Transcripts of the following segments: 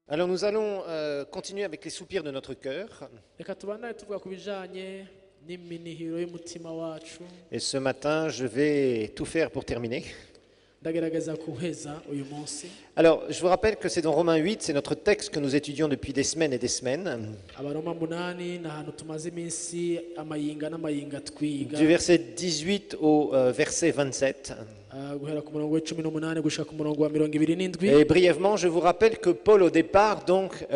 Alors nous allons continuer avec les soupirs de notre cœur. Reka tubandane tuvuga ku bijanye n'iminihiro y'umutima wacu. Et ce matin, je vais tout faire pour terminer. Ndagerageza kuheza uyu munsi. Alors, je vous rappelle que c'est dans Romains 8, c'est notre texte que nous étudions depuis des semaines et des semaines. Abaroma 8 na hantu tumaze iminsi amayinga n'amayinga twiga. Du verset 18 au verset 27. Guhera ku murongo wa 18 gushika ku murongo wa 27. Et brièvement, je vous rappelle que Paul, au départ, donc,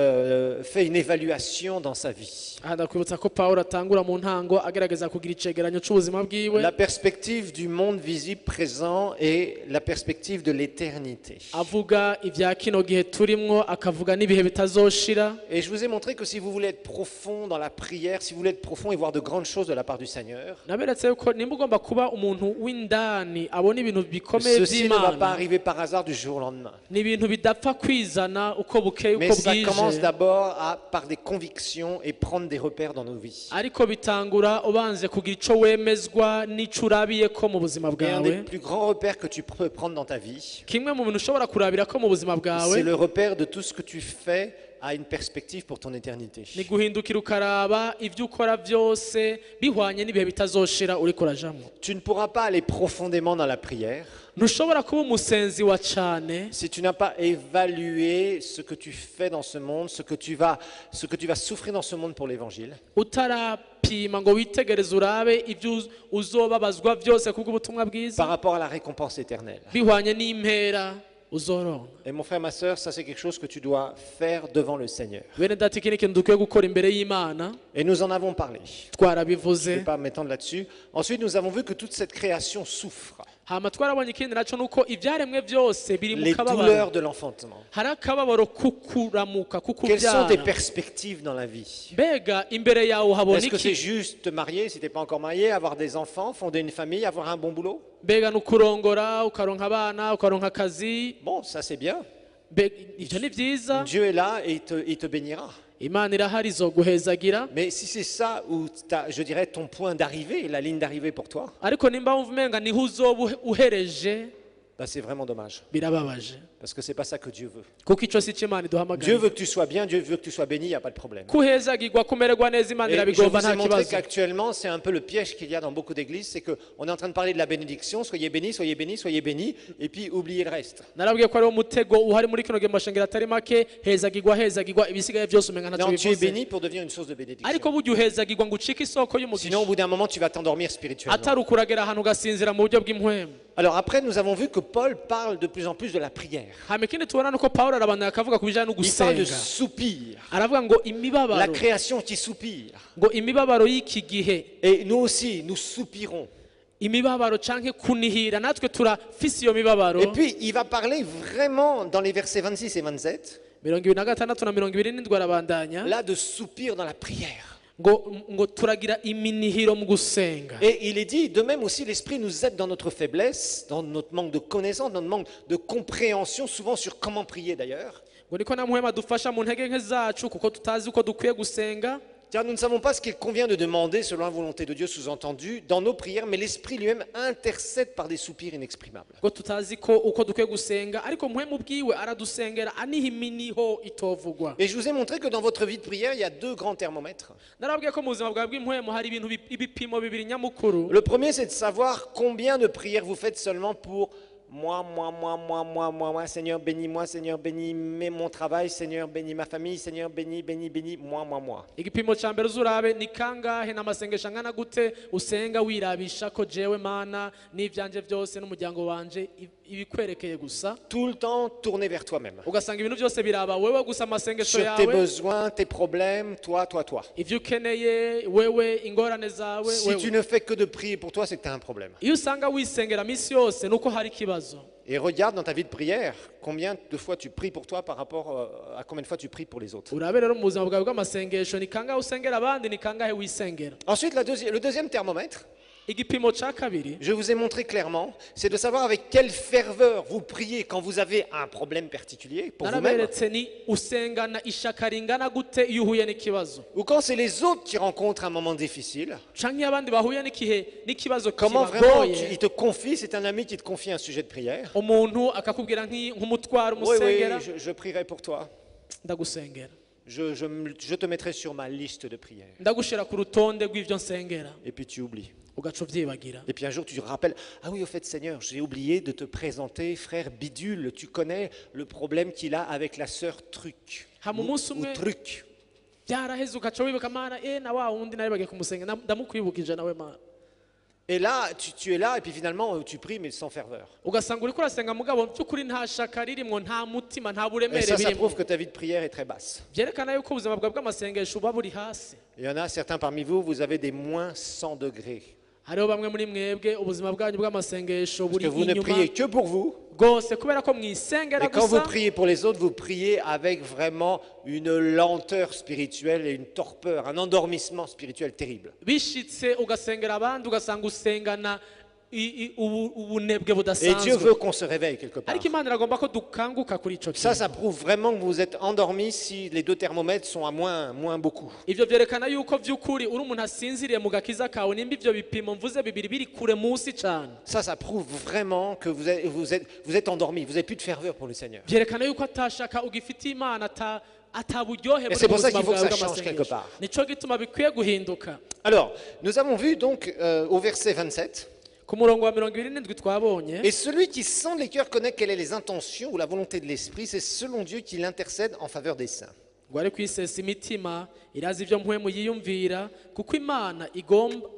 fait une évaluation dans sa vie. Ndakwibutsa ko Paulo atangura mu ntango agerageza kugira icegeranyo c'ubuzima bwiwe. La perspective du monde visible présent et la perspective de l'éternité. Avuga ivya kino gihe turimwo akavuga n'ibihe bitazoshira. Et je vous ai montré que si vous voulez être profond dans la prière, si vous voulez être profond et voir de grandes choses de la part du Seigneur, Naberetse ko nimba ugomba kuba umuntu w'indani abona ibintu bikomeye ceci ne va pas by'Imana. arriver par hasard du jour au lendemain. Ni ibintu bidapfa kwizana uko bukeye Mais uko ça commence bwije. d'abord par des convictions et prendre des repères dans nos vies. Ariko bitangura ubanze kugira ico wemezwa n'ico urabiyeko mu buzima Et un des bwawe. plus grands repères que tu peux prendre dans ta vie, Kimwe mu bintu ushobora kurabirako mu buzima c'est bwawe le repère de tout ce que tu fais a une perspective pour ton éternité. ni guhindukira ukaraba ivyo ukora vyose bihwanye n'ibihe bitazoshira uriko urajamwo. Tu ne pourras pas aller profondément dans la prière Ntushobora kuba umusenzi wa cane si tu n'as pas évalué ce que tu fais dans ce monde, ce que tu vas souffrir dans ce monde pour l'évangile. utarapima ngo witegereze urabe ivyo uzobabazwa vyose kubw'ubutumwa Par bwiza rapport à la récompense éternelle. bihwanye n'impera uzoronka. Et mon frère, ma sœur, ça c'est quelque chose que tu dois faire devant le Seigneur. Bene data iki ni ikintu dukwiye gukora imbere y'Imana. Et nous en avons parlé. Je ne Twarabivuze. vais pas m'étendre là-dessus. Ensuite, nous avons vu que toute cette création souffre. Hama twarabonye ikindi naco nuko ivyaremwe vyose biri mu Les kababaro. douleurs de l'enfantement. Hari akababaro kukuramuka Quelles sont tes kukubyara. perspectives dans la vie? Mbega imbere yawe habona Est-ce que c'est iki? juste te marier si tu n'es pas encore marié, avoir des enfants, fonder une famille, avoir un bon boulot? Mbega nukurongora ukaronka abana ukaronka akazi. Bon, ça c'est bien. Ivyo ni vyiza. Dieu est là et il te bénira. Imana irahari izoguhezagira. Mais si c'est ça où je dirais ton point d'arrivée, la ligne d'arrivée pour toi, Ariko nimba wumva umenga niho uzoba uhereje bah, c'est vraiment dommage. birababaje. Parce que c'est pas ça que Dieu veut. Kuko ico si c'Imana Dieu iduhamagara. veut que tu sois bien, Dieu veut que tu sois béni, il n'y a pas de problème. Kuhezagirwa kumererwa neza Imana Et je irabigomba vous ai nta montré kibazo. qu'actuellement, c'est un peu le piège qu'il y a dans beaucoup d'églises, c'est qu'on est en train de parler de la bénédiction, soyez bénis, soyez bénis, soyez bénis, et puis oubliez le reste. Narabwiye ko ari umutego uhari muri kino gihe mu mashengero atari make hezagirwa ibisigaye byose umenga ntacyo Non, tu es bivuze. béni pour devenir une source de bénédiction. Ariko burya uhezagirwa ngo ucike isoko y'umugisha. Sinon, au bout d'un moment, tu vas t'endormir spirituellement. Atari ukuragera ahantu ugasinzira mu buryo bw'impwemu. Alors après, nous avons vu que Paul parle de plus en plus de la prière. Hama ikindi tubona nuko Pawulo arabandanya akavuga ku bijyanye no Il parle de gusenga. soupir. Aravuga ngo La imibabaro création qui soupire. ngo imibabaro y'iki gihe Et nous aussi, nous soupirons. imibabaro canke kunihira natwe turafise iyo mibabaro. Et puis, il va parler vraiment dans les versets 26 et 27, 26 na 27 arabandanya là, de soupir dans la prière. ngo turagira iminihiro mu gusenga. Et il est dit, de même aussi, l'Esprit nous aide dans notre faiblesse, dans notre manque de connaissance, dans notre manque de compréhension, souvent sur comment prier d'ailleurs. ngo niko na muhema dufasha mu ntege nke zacu kuko tutazi uko dukwiye gusenga. Car nous ne savons pas ce qu'il convient de demander selon la volonté de Dieu, sous-entendu, dans nos prières, mais l'Esprit lui-même intercède par des soupirs inexprimables. ngo tutazi ko uko dukwiye gusenga ariko muhemu bwiwe aradusengera aniha iminiho itovugwa. Et je vous ai montré que dans votre vie de prière, il y a deux grands thermomètres. Narabwiye ko mu buzima bwawe bw'impwemu hari ibintu ibipimo bibiri nyamukuru. Le premier, c'est de savoir combien de prières vous faites seulement pour moi, Seigneur, bénis mon travail, Seigneur, bénis ma famille, Seigneur, bénis, moi. Igipimo ca mbere uzurabe ni kangahe n'amasengesho angana gute usenga wirabisha ko jewe Mana n'ivyanje byose n'umuryango wanje ibikwerekeye gusa. Tout le temps, tourner vers toi-même. Ugasanga ibintu byose biraba wewe gusa amasengesho Sur tes yawe besoins, tes problèmes, toi. ivyo ukeneye wewe ingorane zawe Si tu wewe. ne fais que de prier pour toi, c'est que tu as un problème. Iyo usanga wisengera misi yose nuko hari ikibazo. Et regarde dans ta vie de prière, combien de fois tu pries pour toi par rapport à combien de fois tu pries pour les autres. Urabe rero mu buzima bwawe bw'amasengesho ni kangahe usengera abandi ni kangahe wisengera. Ensuite, le deuxième thermomètre, Igipimo ca kabiri je vous ai montré clairement, c'est de savoir avec quelle ferveur vous priez quand vous avez un problème particulier pour vous-même, naraberetse ni usengana ishaka ringana gute iyo uhuye n'ikibazo ou quand c'est les autres qui rencontrent un moment difficile. canke iyo abandi bahuye n'ikibazo Comment vraiment il kibagoye te confie, c'est un ami qui te confie un sujet de prière. umuntu akakubwira nk'umutwaro Oui, umusengera je prierai pour toi. ndagusengera Je te mettrai sur ma liste de prières. ndagushira ku rutonde rw'ivyo nsengera Et puis tu oublies. ugaca uvyibagira. Et puis un jour tu te rappelles, ah oui au fait Seigneur, j'ai oublié de te présenter frère Bidule, tu connais le problème qu'il a avec la sœur Truc. Hama umunsi Ou umwe Truc. byaraheze ugaca wibuka mana na wa wundi nari bagiye kumusenga ndamukwibukije nawe mana. Et là, tu es là et puis finalement tu pries mais sans ferveur. Ugasanga uriko urasenga mugabo by'ukuri nta shaka ririmwo nta mutima nta Et buremere ça birimwo. prouve que ta vie de prière est très basse. Byerekana yuko ubuzima bwawe bw'amasengesho buba buri hasi. Il y en a certains parmi vous, vous avez des moins 100 degrés. Hariho bamwe muri mwebwe ubuzima bwanyu bw'amasengesho Parce buri que vous ne inyuma priez que pour vous. rwose kubera ko mwisengera Et quand vous gusa. priez pour les autres, vous priez avec vraiment une lenteur spirituelle et une torpeur, un endormissement spirituel terrible. Bishitse ugasengera abandi ugasanga usengana ubunebwe Et Dieu budasanzwe. veut qu'on se réveille quelque part. Ariko Imana iragomba ko dukanguka kuri ico Ça kintu. prouve vraiment que vous êtes endormi si les deux thermomètres sont à moins beaucoup. Ivyo vyerekana yuko vy'ukuri uri umuntu asinziriye mu gakiza kawe nimba ivyo bipimo mvuze bibiri biri kure munsi cane. Ça prouve vraiment que vous êtes endormi, vous n'avez plus de ferveur pour le Seigneur. Vyerekana yuko atashaka ugifitiye Imana ataburyohe Et c'est pour ça buzima qu'il faut que bwawe ça change quelque bw'amasengesho. part. Nico gituma bikwiye guhinduka. Alors, nous avons vu donc au verset 27, Ku murongo wa 27 twabonye et celui qui sonde les cœurs connaît quelles sont les intentions ou la volonté de l'Esprit, c'est selon Dieu qu'il intercède en faveur des saints. ngo ari kwisesa imitima irazi ivyo mpwemu yiyumvira kuko Imana igomba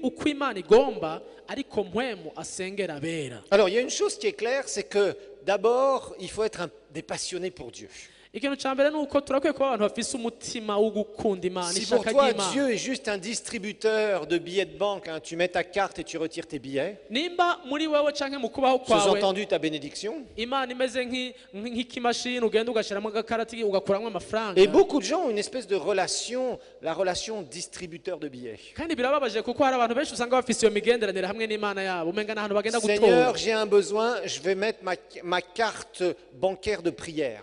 uko Imana igomba ariko mpwemu asengera abera. Alors, il y a une chose qui est claire, c'est que d'abord, il faut être des passionnés pour Dieu. Ikintu ca mbere nuko turakwiye kuba abantu bafise umutima wo gukunda Imana Si pour ishaka toi ry'Imana. Dieu est juste un distributeur de billets de banque, hein, tu mets ta carte et tu retires tes billets, Nimba muri wewe canke mu kubaho kwawe sous-entendu ta bénédiction. Imana imeze nk'ikimashini ugenda ugashiramo agakarati ugakuramwo amafaranga. Et beaucoup de gens ont une espèce de relation, la relation distributeur de billets. Kandi birababaje kuko hari abantu benshi usanga bafise iyo migenderanire hamwe n'Imana yabo umenga n'ahantu bagenda gutora. Seigneur, j'ai un besoin, je vais mettre ma carte bancaire de prière.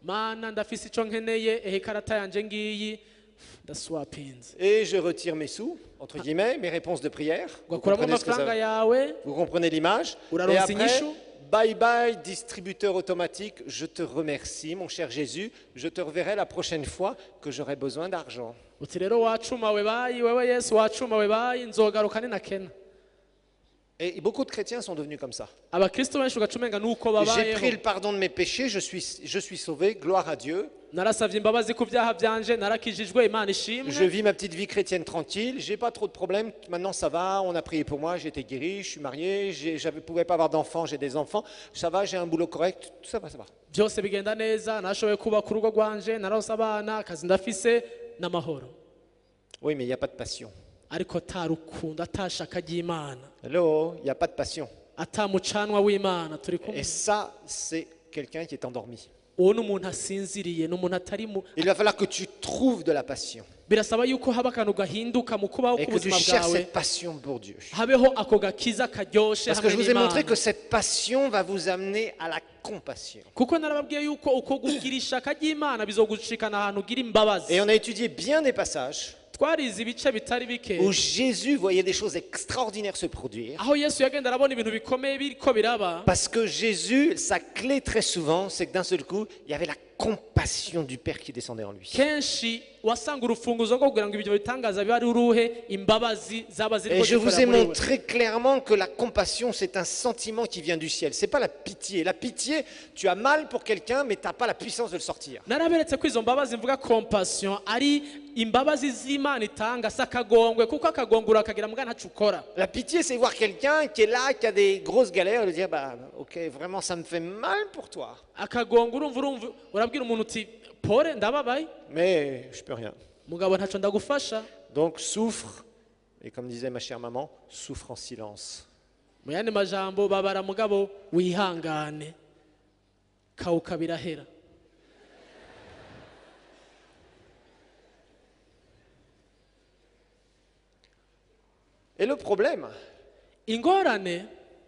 Mana ndafise ico nkeneye ehe ikarata yanje ngiyi ndaswapinze. Et je retire mes sous, entre guillemets, mes réponses de prière. Vous Ugakuramo comprenez, amafaranga yawe vous comprenez l'image? Et uraronse après, inyishu. bye bye, distributeur automatique, je te remercie, mon cher Jésus, je te reverrai la prochaine fois que j'aurai besoin d'argent. Uti rero wacumawe bayi wewe Yesu wacumawe bayi nzogaruka ninakena. Et beaucoup de chrétiens sont devenus comme ça. Abakristo benshi ugacumenga nuko J'ai pris babayeho. le pardon de mes péchés, je suis sauvé, gloire à Dieu. Narasavye imbabazi ku vyaha vyanje narakijijwe Imana ishimwe. Je vis ma petite vie chrétienne tranquille, j'ai pas trop de problèmes, maintenant ça va, on a prié pour moi, j'ai été guéri, je suis marié, je ne pouvais pas avoir d'enfants, j'ai des enfants, ça va, j'ai un boulot correct, tout ça va, ça va. Byose bigenda neza nashoboye kubaka urugo rwanje naronse abana akazi ndafise n'amahoro. Oui, mais il n'y a pas de passion. Ariko atarukundo atashaka ry'Imana Hello, il n'y a pas de passion. atamucanwa w'Imana turi kumwe. Et ça, c'est quelqu'un qui est endormi. Uwo n'umuntu asinziriye n'umuntu atari mu Il va falloir que tu trouves de la passion birasaba yuko haba akantu gahinduka mu kubaho et que tu k'ubuzima cherches bwawe cette passion pour Dieu. habeho ako gakiza karyoshe Parce que je hamwe vous ai montré n'Imana. que cette passion va vous amener à la compassion. Kuko narababwiye yuko uko kugira ishaka ry'Imana bizogushikana ahantu ugira imbabazi. Et on a étudié bien des passages Twarize ibice bitari bike où Jésus voyait des choses extraordinaires se produire. aho Yesu yagenda arabona ibintu bikomeye biriko biraba. Parce que Jésus, sa clé très souvent, c'est que d'un seul coup, il y avait la compassion du Père qui descendait en lui. Kenshi wasanga urufunguzo rwo kugira ngo ibyo bitangaza biba ari uruhe imbabazi zaba Et ziriko je vous ai zikora muri we. montré clairement que la compassion, c'est un sentiment qui vient du ciel. C'est pas la pitié. La pitié, tu as mal pour quelqu'un, mais tu n'as pas la puissance de le sortir. Naraberetse ko izo mbabazi mvuga compassion ari imbabazi z'Imana itanga sakagongwe kuko akagongura akagira mbwa ntacu ukora. La pitié, c'est voir quelqu'un qui est là, qui a des grosses galères, et lui dire, bah, ok, vraiment, ça me fait mal pour toi. Akagongo urumva urabwira umuntu uti pore ndababaye Mais je peux rien. mugabo ntaco ndagufasha. Donc souffre, et comme disait ma chère maman, souffre en silence. Mu yandi majambo babara mugabo wihangane kawuka birahera. Et le problème, Ingorane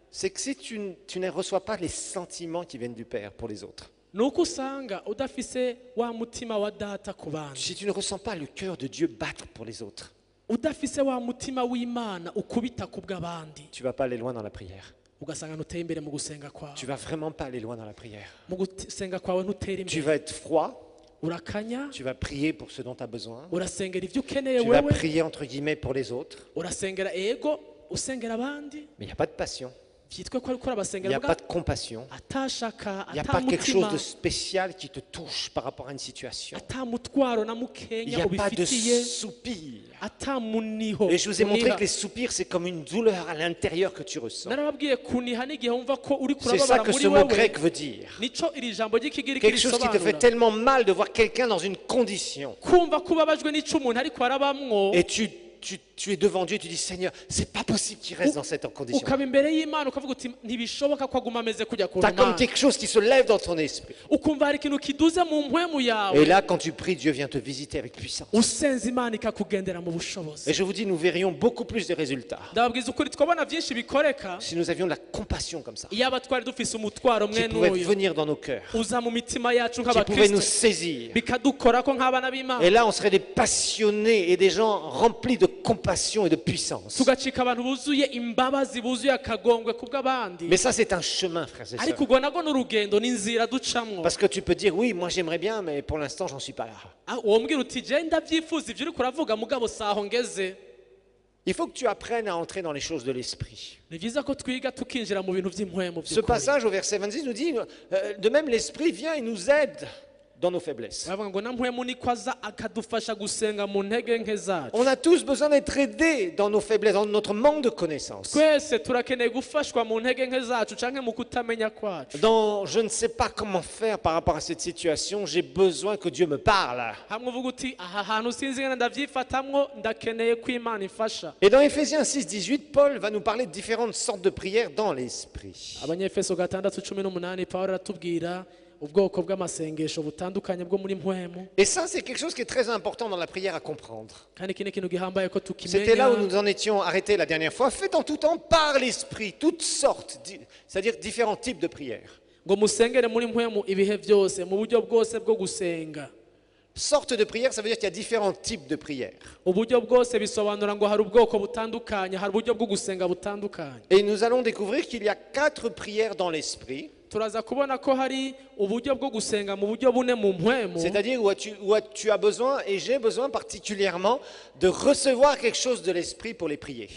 c'est que si tu ne reçois pas les sentiments qui viennent du Père pour les autres, nuko usanga udafise wa mutima wa data ku bandi, si tu ne ressens pas le cœur de Dieu battre pour les autres, udafise wa mutima w'Imana ukubita ku bw'abandi, tu vas pas aller loin dans la prière. ugasanga ntuteye imbere mu gusenga kwawe. Tu vas vraiment pas aller loin dans la prière. Mu gusenga kwawe ntutera Tu imbere. vas être froid, urakanya tu vas prier pour ce dont tu as besoin, urasengera ibyo ukeneye tu vas wewe prier entre guillemets pour les autres, urasengera ego usengera abandi mais il n'y a pas de passion, byitwe ko ariko il n'y urabasengera a pas de compassion, atashaka il n'y a pas quelque chose atamutima de spécial qui te touche par rapport à une situation. atamutwaro na Il n'y mukenya a pas de ubifitiye soupir. atamuniho Et je vous ai montré uniha. que les soupirs, c'est comme une douleur à l'intérieur que tu ressens. narababwiye kuniha n'igihe wumva ko uri C'est ça kurababara que muri ce mot wewe grec veut dire. nico iri jambo ry'ikigiriki Quelque chose qui te fait risobanura tellement mal de voir quelqu'un dans une condition. kumva ko ubabajwe n'ico umuntu ariko arabamwo Et tu es devant Dieu et tu dis, Seigneur, c'est pas possible qu'il reste dans cette condition. ukaba imbere y'Imana ukavuga uti ntibishoboka ko aguma ameze kujya ku Tu as comme Mana quelque chose qui se lève dans ton esprit. ukumva hari ikintu kiduze mu mpwemu Et yawe là, quand tu pries, Dieu vient te visiter avec puissance. usenze Imana ikakugendera mu bushobozi Et je vous dis, nous verrions beaucoup plus de résultats ndababwiza ukuri twabona byinshi bikoreka si nous avions de la compassion comme ça, iyaba twari dufise umutwaro qui mwene pouvait uyu venir dans nos cœurs, uza mu mitima yacu qui pouvait nous nk'abakristo saisir. bikadukorako nk'abana Et b'Imana là, on serait des passionnés et des gens remplis de compassion et de puissance. tugacika abantu buzuye imbabazi buzuye akagongwe kubw'abandi Mais ça, c'est un chemin, frères et ariko sœurs. ubwo nago n'urugendo n'inzira ducamwo Parce que tu peux dire, oui, moi j'aimerais bien, mais pour l'instant, j'en suis pas là. wombwira uti je ndabyifuza ibyo uriko uravuga mugabo saho ngeze Il faut que tu apprennes à entrer dans les choses de l'esprit. ni byiza ko twiga tukinjira mu bintu by'impwemu Ce by'ukuri passage au verset 26 nous dit, de même l'esprit vient et nous aide dans nos faiblesses. bavuga ngo na mpwemu niko aza akadufasha gusenga mu ntege nke zacu On a tous besoin d'être aidés dans nos faiblesses, dans notre manque de connaissances. twese turakeneye gufashwa mu ntege nke zacu canke mu kutamenya kwacu Dans je ne sais pas comment faire par rapport à cette situation, j'ai besoin que Dieu me parle. hamwe uvuga uti aha hantu sinzi ngene ndavyifatamwo ndakeneye ko Imana ifasha Et dans Éphésiens 6, 18, Paul va nous parler de différentes sortes de prières dans l'esprit. abanyefeso 6:18 Pawulo aratubwira ubwoko bw'amasengesho butandukanye bwo muri mpwemu Et ça, c'est quelque chose qui est très important dans la prière à comprendre. kandi iki ni ikintu gihambaye ko C'était là où tukimenya nous en étions arrêtés la dernière fois. Faites en tout temps par l'esprit toutes sortes, c'est-à-dire différents types de prières. ngo musengere muri mpwemu ibihe byose mu buryo bwose bwo gusenga Sortes de prières, ça veut dire qu'il y a différents types de prières. uburyo bwose bisobanura ngo hari ubwoko butandukanye hari uburyo bwo gusenga butandukanye Et nous allons découvrir qu'il y a 4 prières dans l'esprit, turaza kubona ko hari uburyo bwo gusenga mu buryo bune mu mpwemu c'est-à-dire où tu as besoin, et j'ai besoin particulièrement, de recevoir quelque chose de l'esprit pour les prier.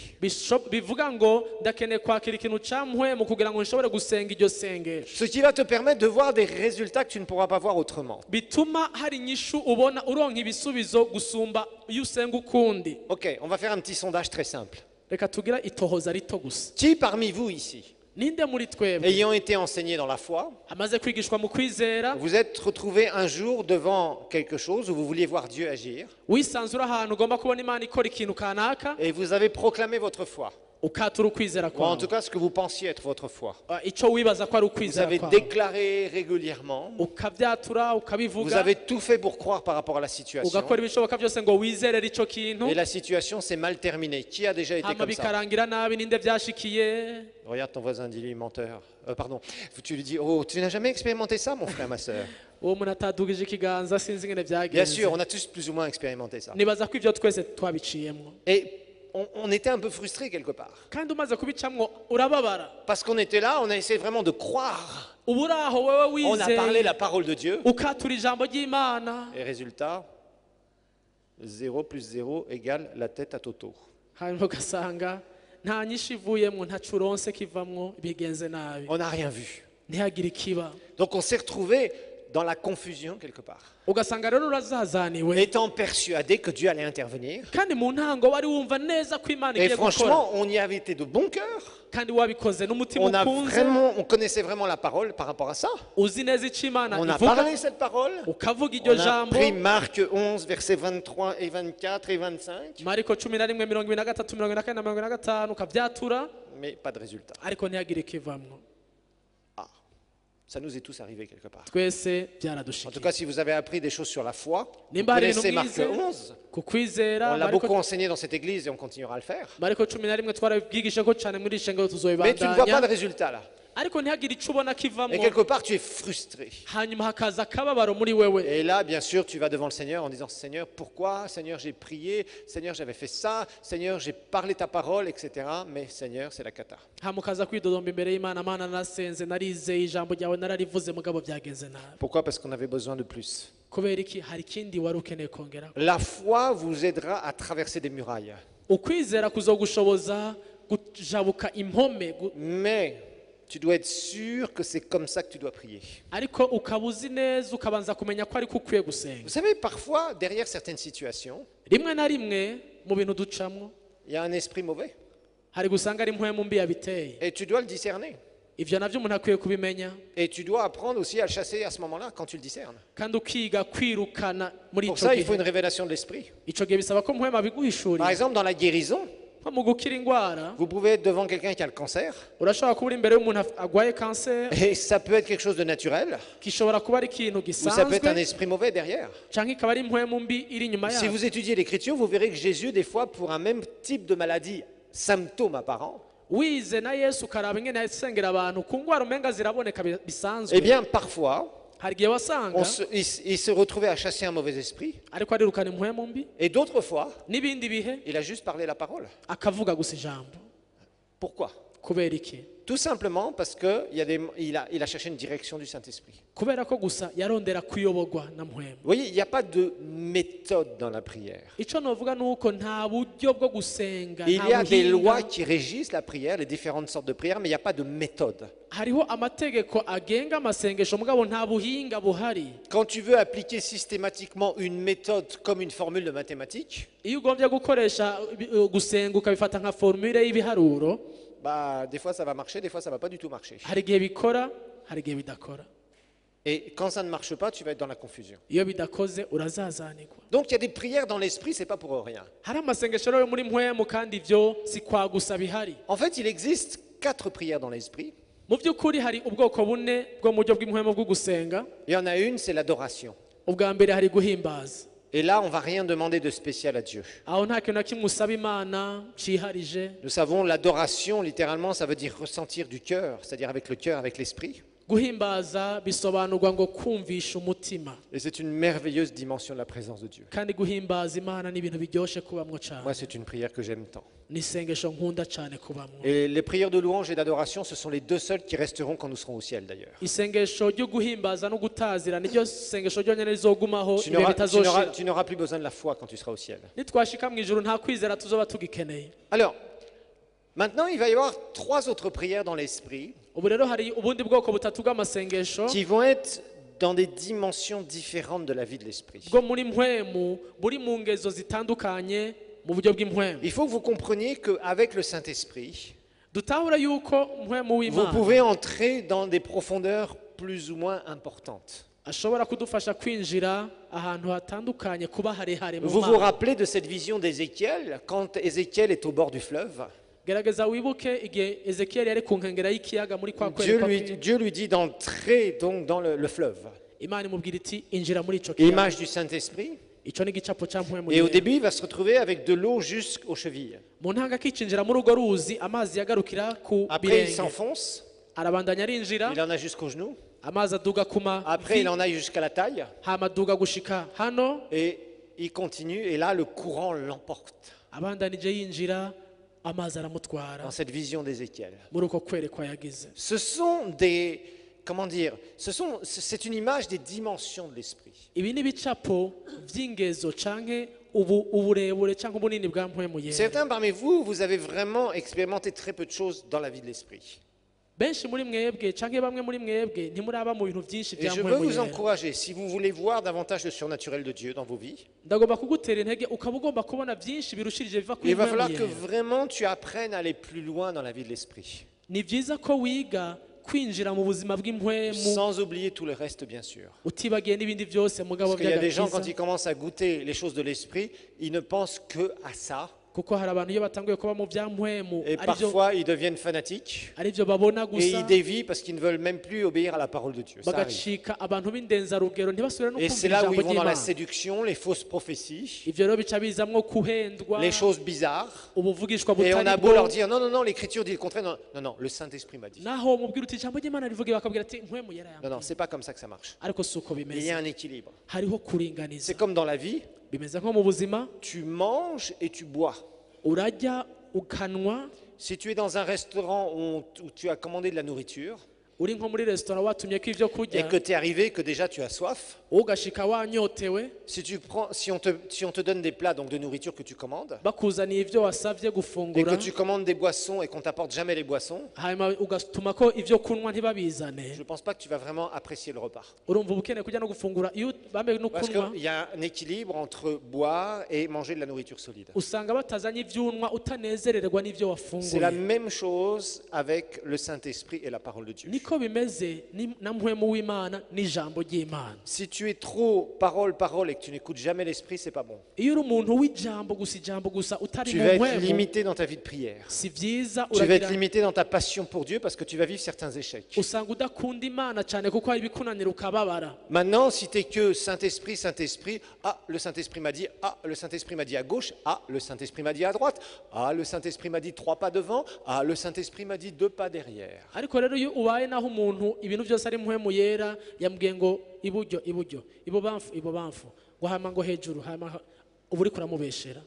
bivuga ngo ndakeneye kwakira ikintu ca mpwemu kugira ngo nshobore gusenga iryo sengesho Ce qui va te permettre de voir des résultats que tu ne pourras pas voir autrement. bituma hari inyishu ubona uronka ibisubizo gusumba iyo usenga ukundi Ok, on va faire un petit sondage très simple. reka tugira itohoza rito gusa Qui parmi vous ici, ninde muri twebwe ayant été enseigné dans la foi, amaze kwigishwa mu kwizera vous êtes retrouvé un jour devant quelque chose où vous vouliez voir Dieu agir wisanzura ahantu ugomba kubona Imana ikora ikintu kanaka et vous avez proclamé votre foi, ukatura ukwizera ou en tout kwawe cas ce que vous pensiez être votre foi. icyo wibaza ko ari Vous ukwizera avez kwawe déclaré régulièrement, ukabyatura vous ukabivuga avez tout fait pour croire par rapport à la situation ugakora ibishoboka byose ngo wizerere icyo kintu et la situation s'est mal terminée. Qui a déjà été hama comme ça? bikarangira nabi ninde byashikiye Regarde ton voisin, dis-lui menteur. Pardon, tu lui dis, oh, tu n'as jamais expérimenté ça, mon frère, ma soeur. uwo muntu atadugije ikiganza sinzi ingene Bien byagenze sûr, on a tous plus ou moins expérimenté ça. nibaza ko ibyo twese twabiciyemo Et on était un peu frustrés quelque part. kandi umaze kubicamwo urababara Parce qu'on était là, on a essayé vraiment de croire. uba uri aho wewe On a parlé wizeye la parole de Dieu. ukatura ijambo ry'Imana Et résultat, 0 plus 0 égale la tête à Toto. hanyuma ugasanga nta nyinshi ivuyemo ntaco uronse kivamwo bigenze nabi On n'a rien vu. ntihagire ikiba Donc on s'est retrouvés dans la confusion quelque part. ugasanga rero urazazaniwe Étant persuadés que Dieu allait intervenir. kandi mu ntango wari wumva neza ko Imana Et igiye gukora franchement, on y avait été de bon cœur. kandi wabikoze n'umutima ukunze On connaissait vraiment la parole par rapport à ça. uzi neza icyo Imana On a ivuga parlé cette parole. ukavuga iryo On a jambo pris Marc 11, versets 23 et 24 et 25, mariko 11:23 24 na 25 ukabyatura mais pas de résultat. ariko ntihagire ikivamwo Ah, ça nous est tous arrivé quelque part. twese En tout byaradushikiye cas, si vous avez appris des choses sur la foi, vous nimba hari connaissez ibintu Marc mwize 11. ku kwizera On l'a Mariko- beaucoup enseigné dans cette église et on continuera à le faire. mariko 11 twarabyigishe ko cyane muri iri shengero Mais tu ne vois pas de tuzoyibandanya résultat là. ariko ntihagire icyo ubona Et kivamo quelque part, tu es frustré. hanyuma hakaza akababaro muri wewe. Et là, bien sûr, tu vas devant le Seigneur en disant, Seigneur, pourquoi? Seigneur, j'ai prié. Seigneur, j'avais fait ça. Seigneur, j'ai parlé ta parole, etc. Mais Seigneur, c'est la cata. hanyuma ukaza kwidodomba imbere y'Imana, Mana nasenze narizeye ijambo ryawe nararivuze mugabo byagenze nabi. Pourquoi? Parce qu'on avait besoin de plus. Kubera iki? Hari ikindi wari ukeneye kongeraho. La foi vous aidera à traverser des murailles. Ukwizera kuzogushoboza kujabuka impome Mais tu dois être sûr que c'est comme ça que tu dois prier. ariko ukaba uzi neza ukabanza kumenya ko ariko ukwiye gusenga. Vous savez, parfois, derrière certaines situations, Rimwe na rimwe mu bintu ducamwo il y a un esprit mauvais. hari gusanga ari impwemu mbi yabiteye. Et tu dois le discerner. Ivyo navyo umuntu akwiye kubimenya Et tu dois apprendre aussi à le chasser à ce moment-là, quand tu le discernes. kandi ukiga kwirukana muri Pour ico ça, il faut une gihe. révélation de l'esprit. Ico gihe bisaba ko mpwemu Par abiguhishurira. exemple, dans la guérison, Nko mu gukira indwara vous pouvez être devant quelqu'un qui a le cancer. urashobora kuba uri imbere y'umuntu agwaye kanseri, Et ça peut être quelque chose de naturel. gishobora kuba ari ikintu Ou ça peut être un gisanzwe esprit mauvais derrière. canke ikaba ari impwemu mbi iri inyuma Si yaho. vous étudiez l'Écriture, vous verrez que Jésus, des fois, pour un même type de maladie, symptôme apparent, Wize na Yesu ukaraba ingene yasengera abantu ku ndwara umenga ziraboneka bisanzwe. eh bien, parfois, Hari igihe wasanga il se retrouvait à chasser un mauvais esprit. ariko arirukana impwemu mbi, Et d'autres fois, n'ibindi bihe il a juste parlé la parole. akavuga gusa ijambo. Pourquoi? Kubera iki? Tout simplement parce qu'il a cherché une direction du Saint-Esprit. Kubera ko gusa yarondera kuyoborwa na mpwemu. Vous voyez, il n'y a pas de méthode dans la prière. Ico novuga nuko nta buryo bwo gusenga, Il y a nta des lois buhinga. qui régissent la prière, les différentes sortes de prières, mais il n'y a pas de méthode. Hariho amategeko agenga amasengesho mugabo nta buhinga buhari. Quand tu veux appliquer systématiquement une méthode comme une formule de mathématiques, Iyo ugombye gukoresha gusenga ukabifata nka formule y'ibiharuro, bah, des fois ça va marcher, des fois ça va pas du tout marcher. hari igihe bikora, hari igihe bidakora. Et quand ça ne marche pas, tu vas être dans la confusion. Iyo bidakoze urazazanirwa. Donc il y a des prières dans l'esprit, c'est pas pour rien. Hari amasengesho rero muri mpwemu kandi ivyo si kwa gusa bihari. En fait, il existe 4 prières dans l'esprit. Mu by'ukuri hari ubwoko bune bwo mu buryo bw'impwemu bwo gusenga. Il y en a une, c'est l'adoration. Ubwa mbere hari guhimbaza. Et là, on va rien demander de spécial à Dieu. Aho nta kintu na kimwe usaba Imana ciharije. Nous savons, l'adoration, littéralement, ça veut dire ressentir du cœur, c'est-à-dire avec le cœur, avec l'esprit. Guhimbaza bisobanurwa ngo kumvisha umutima. Et c'est une merveilleuse dimension de la présence de Dieu. Kandi guhimbaza Imana ni ibintu biryoshe kubamwo Moi, cyane. c'est une prière que j'aime tant. Ni isengesho nkunda cyane kubamwo. Et les prières de louange et d'adoration, ce sont les deux seules qui resteront quand nous serons au ciel, d'ailleurs. Isengesho ryo guhimbaza no gutazira niryo sengesho ryonyene rizogumaho Tu ibihe n'auras- bitazoshira. tu n'auras plus besoin de la foi quand tu seras au ciel. Nitwashika mu ijuru nta kwizera tuzoba tugikeneye. Alors, maintenant, il va y avoir 3 autres prières dans l'esprit Ubu rero hari ubundi bwoko butatu bw'amasengesho qui vont être dans des dimensions différentes de la vie de l'esprit. bwo muri mpwemu buri mu ngezo zitandukanye mu buryo bw'impwemu. Il faut que vous compreniez qu'avec le Saint-Esprit, Dutahura yuko mpwemu vous w'Imana pouvez entrer dans des profondeurs plus ou moins importantes. ashobora kudufasha kwinjira ahantu hatandukanye kuba harehare mu Vous vous Mana. rappelez de cette vision d'Ézéchiel, quand Ézéchiel est au bord du fleuve, Gerageza wibuke igihe Ezekiel yari ku nkengera y'ikiyaga muri kwa kwerekwa kwi- Dieu lui dit d'entrer donc dans le fleuve. Imana imubwira iti injira muri ico kiyaga. Image du Saint-Esprit. Ico ni igicapo ca mpwemu Et au yera. début, il va se retrouver avec de l'eau jusqu'aux chevilles. Mu ntanga kicinjira muri urwo ruzi amazi yagarukira ku Après, il birenge. s'enfonce, Arabandanya arinjira il en a jusqu'aux genoux. amazi aduga ku Après, il mavi en a jusqu'à la taille. hama aduga gushika hano Et il continue, et là, le courant l'emporte abandanije yinjira amazi aramutwara dans cette vision d'Ézéchiel. muri uko kwerekwa yagize. Ce sont des, comment dire, c'est une image des dimensions de l'esprit. Ibi ni ibicapo vy'ingezo canke uburebure canke ubunini bwa mpwemu yera. Certains parmi vous, vous avez vraiment expérimenté très peu de choses dans la vie de l'esprit. Benshi muri mwebwe canke bamwe muri mwebwe ntimuraba mu bintu vyinshi Et vya je veux mpwemu vous yera. encourager, si vous voulez voir davantage le surnaturel de Dieu dans vos vies, Ndagomba kugutera intege ukaba ugomba kubona vyinshi birushirije biva kuri il va mpwemu falloir que yera. vraiment tu apprennes à aller plus loin dans la vie de l'esprit. Ni vyiza ko wiga kwinjira mu buzima bw'impwemu Sans oublier tout le reste, bien sûr. utibagiye n'ibindi vyose mugabo Parce qu'il y a des gens, quand vy'agakiza. ils commencent à goûter les choses de l'esprit, ils ne pensent que à ça. kuko hari abantu iyo batanguye kuba mu bya mpwemu Et parfois, ils deviennent fanatiques aribyo babona et ils gusa dévient parce qu'ils ne veulent même plus obéir à la parole de Dieu. Ça arrive. bagacika abantu b'indenzarugero ntibasubire no Et c'est kumvira là où ijambo ils vont dans la ry'Imana. séduction, les fausses prophéties, Ivyo rero bica bizamwo kuhendwa les choses bizarres. ubuvugishwa Et on butari a beau leur bwo dire, non, non, non, l'Écriture dit le contraire. Non, non, non, le Saint-Esprit m'a dit. naho mubwira uti ijambo ry'Imana rivuge bakabwira ati mpwemu yera Non, non, yambwiye c'est pas comme ça que ça marche. ariko si uko Il y bimeze a un équilibre. hariho kuringaniza C'est comme dans la vie, bimeze nko mu buzima tu manges et tu bois. urarya ukanwa Si tu es dans un restaurant où tu as commandé de la nourriture uri nko muri resitora watumyeko ivyo et kurya que tu es arrivé, que déjà tu as soif, ugashika wanyotewe si on te donne des plats donc de nourriture que tu commandes bakuzaniye ivyo wasavye et gufungura que tu commandes des boissons et qu'on t'apporte jamais les boissons, hanyuma ugatumako ivyo kunywa ntibabizane je ne pense pas que tu vas vraiment apprécier le repas. urumva uba ukeneye kurya no gufungura iyo bambaye no Parce kunywa qu'il y a un équilibre entre boire et manger de la nourriture solide. usanga batazanye ivyunwa utanezererwa n'ivyo C'est la wafunguye même chose avec le Saint-Esprit et la parole de Dieu. niko bimeze na mpwemu w'Imana n'ijambo ry'Imana. Si tu es trop parole, parole et que tu n'écoutes jamais l'Esprit, c'est pas bon. Iyo uri umuntu w'ijambo gusa utari Tu mu vas être mpwemu limité dans ta vie de prière. si vyiza Tu vas être uragira limité dans ta passion pour Dieu parce que tu vas vivre certains échecs. usanga udakunda Imana cyane kuko hari ibikunanira ukababara. Maintenant, si tu es que Saint-Esprit, Saint-Esprit, ah, le Saint-Esprit m'a dit, ah, le Saint-Esprit m'a dit à gauche, ah, le Saint-Esprit m'a dit à droite, ah, le Saint-Esprit m'a dit 3 pas devant, ah, le Saint-Esprit m'a dit 2 pas derrière. Ariko rero iyo ubaye naho umuntu ibintu byose ari mpwemu yera yambwiye ngo iburyo ibubamfu ngo hama ngo hejuru hama uba uriko uramubeshera.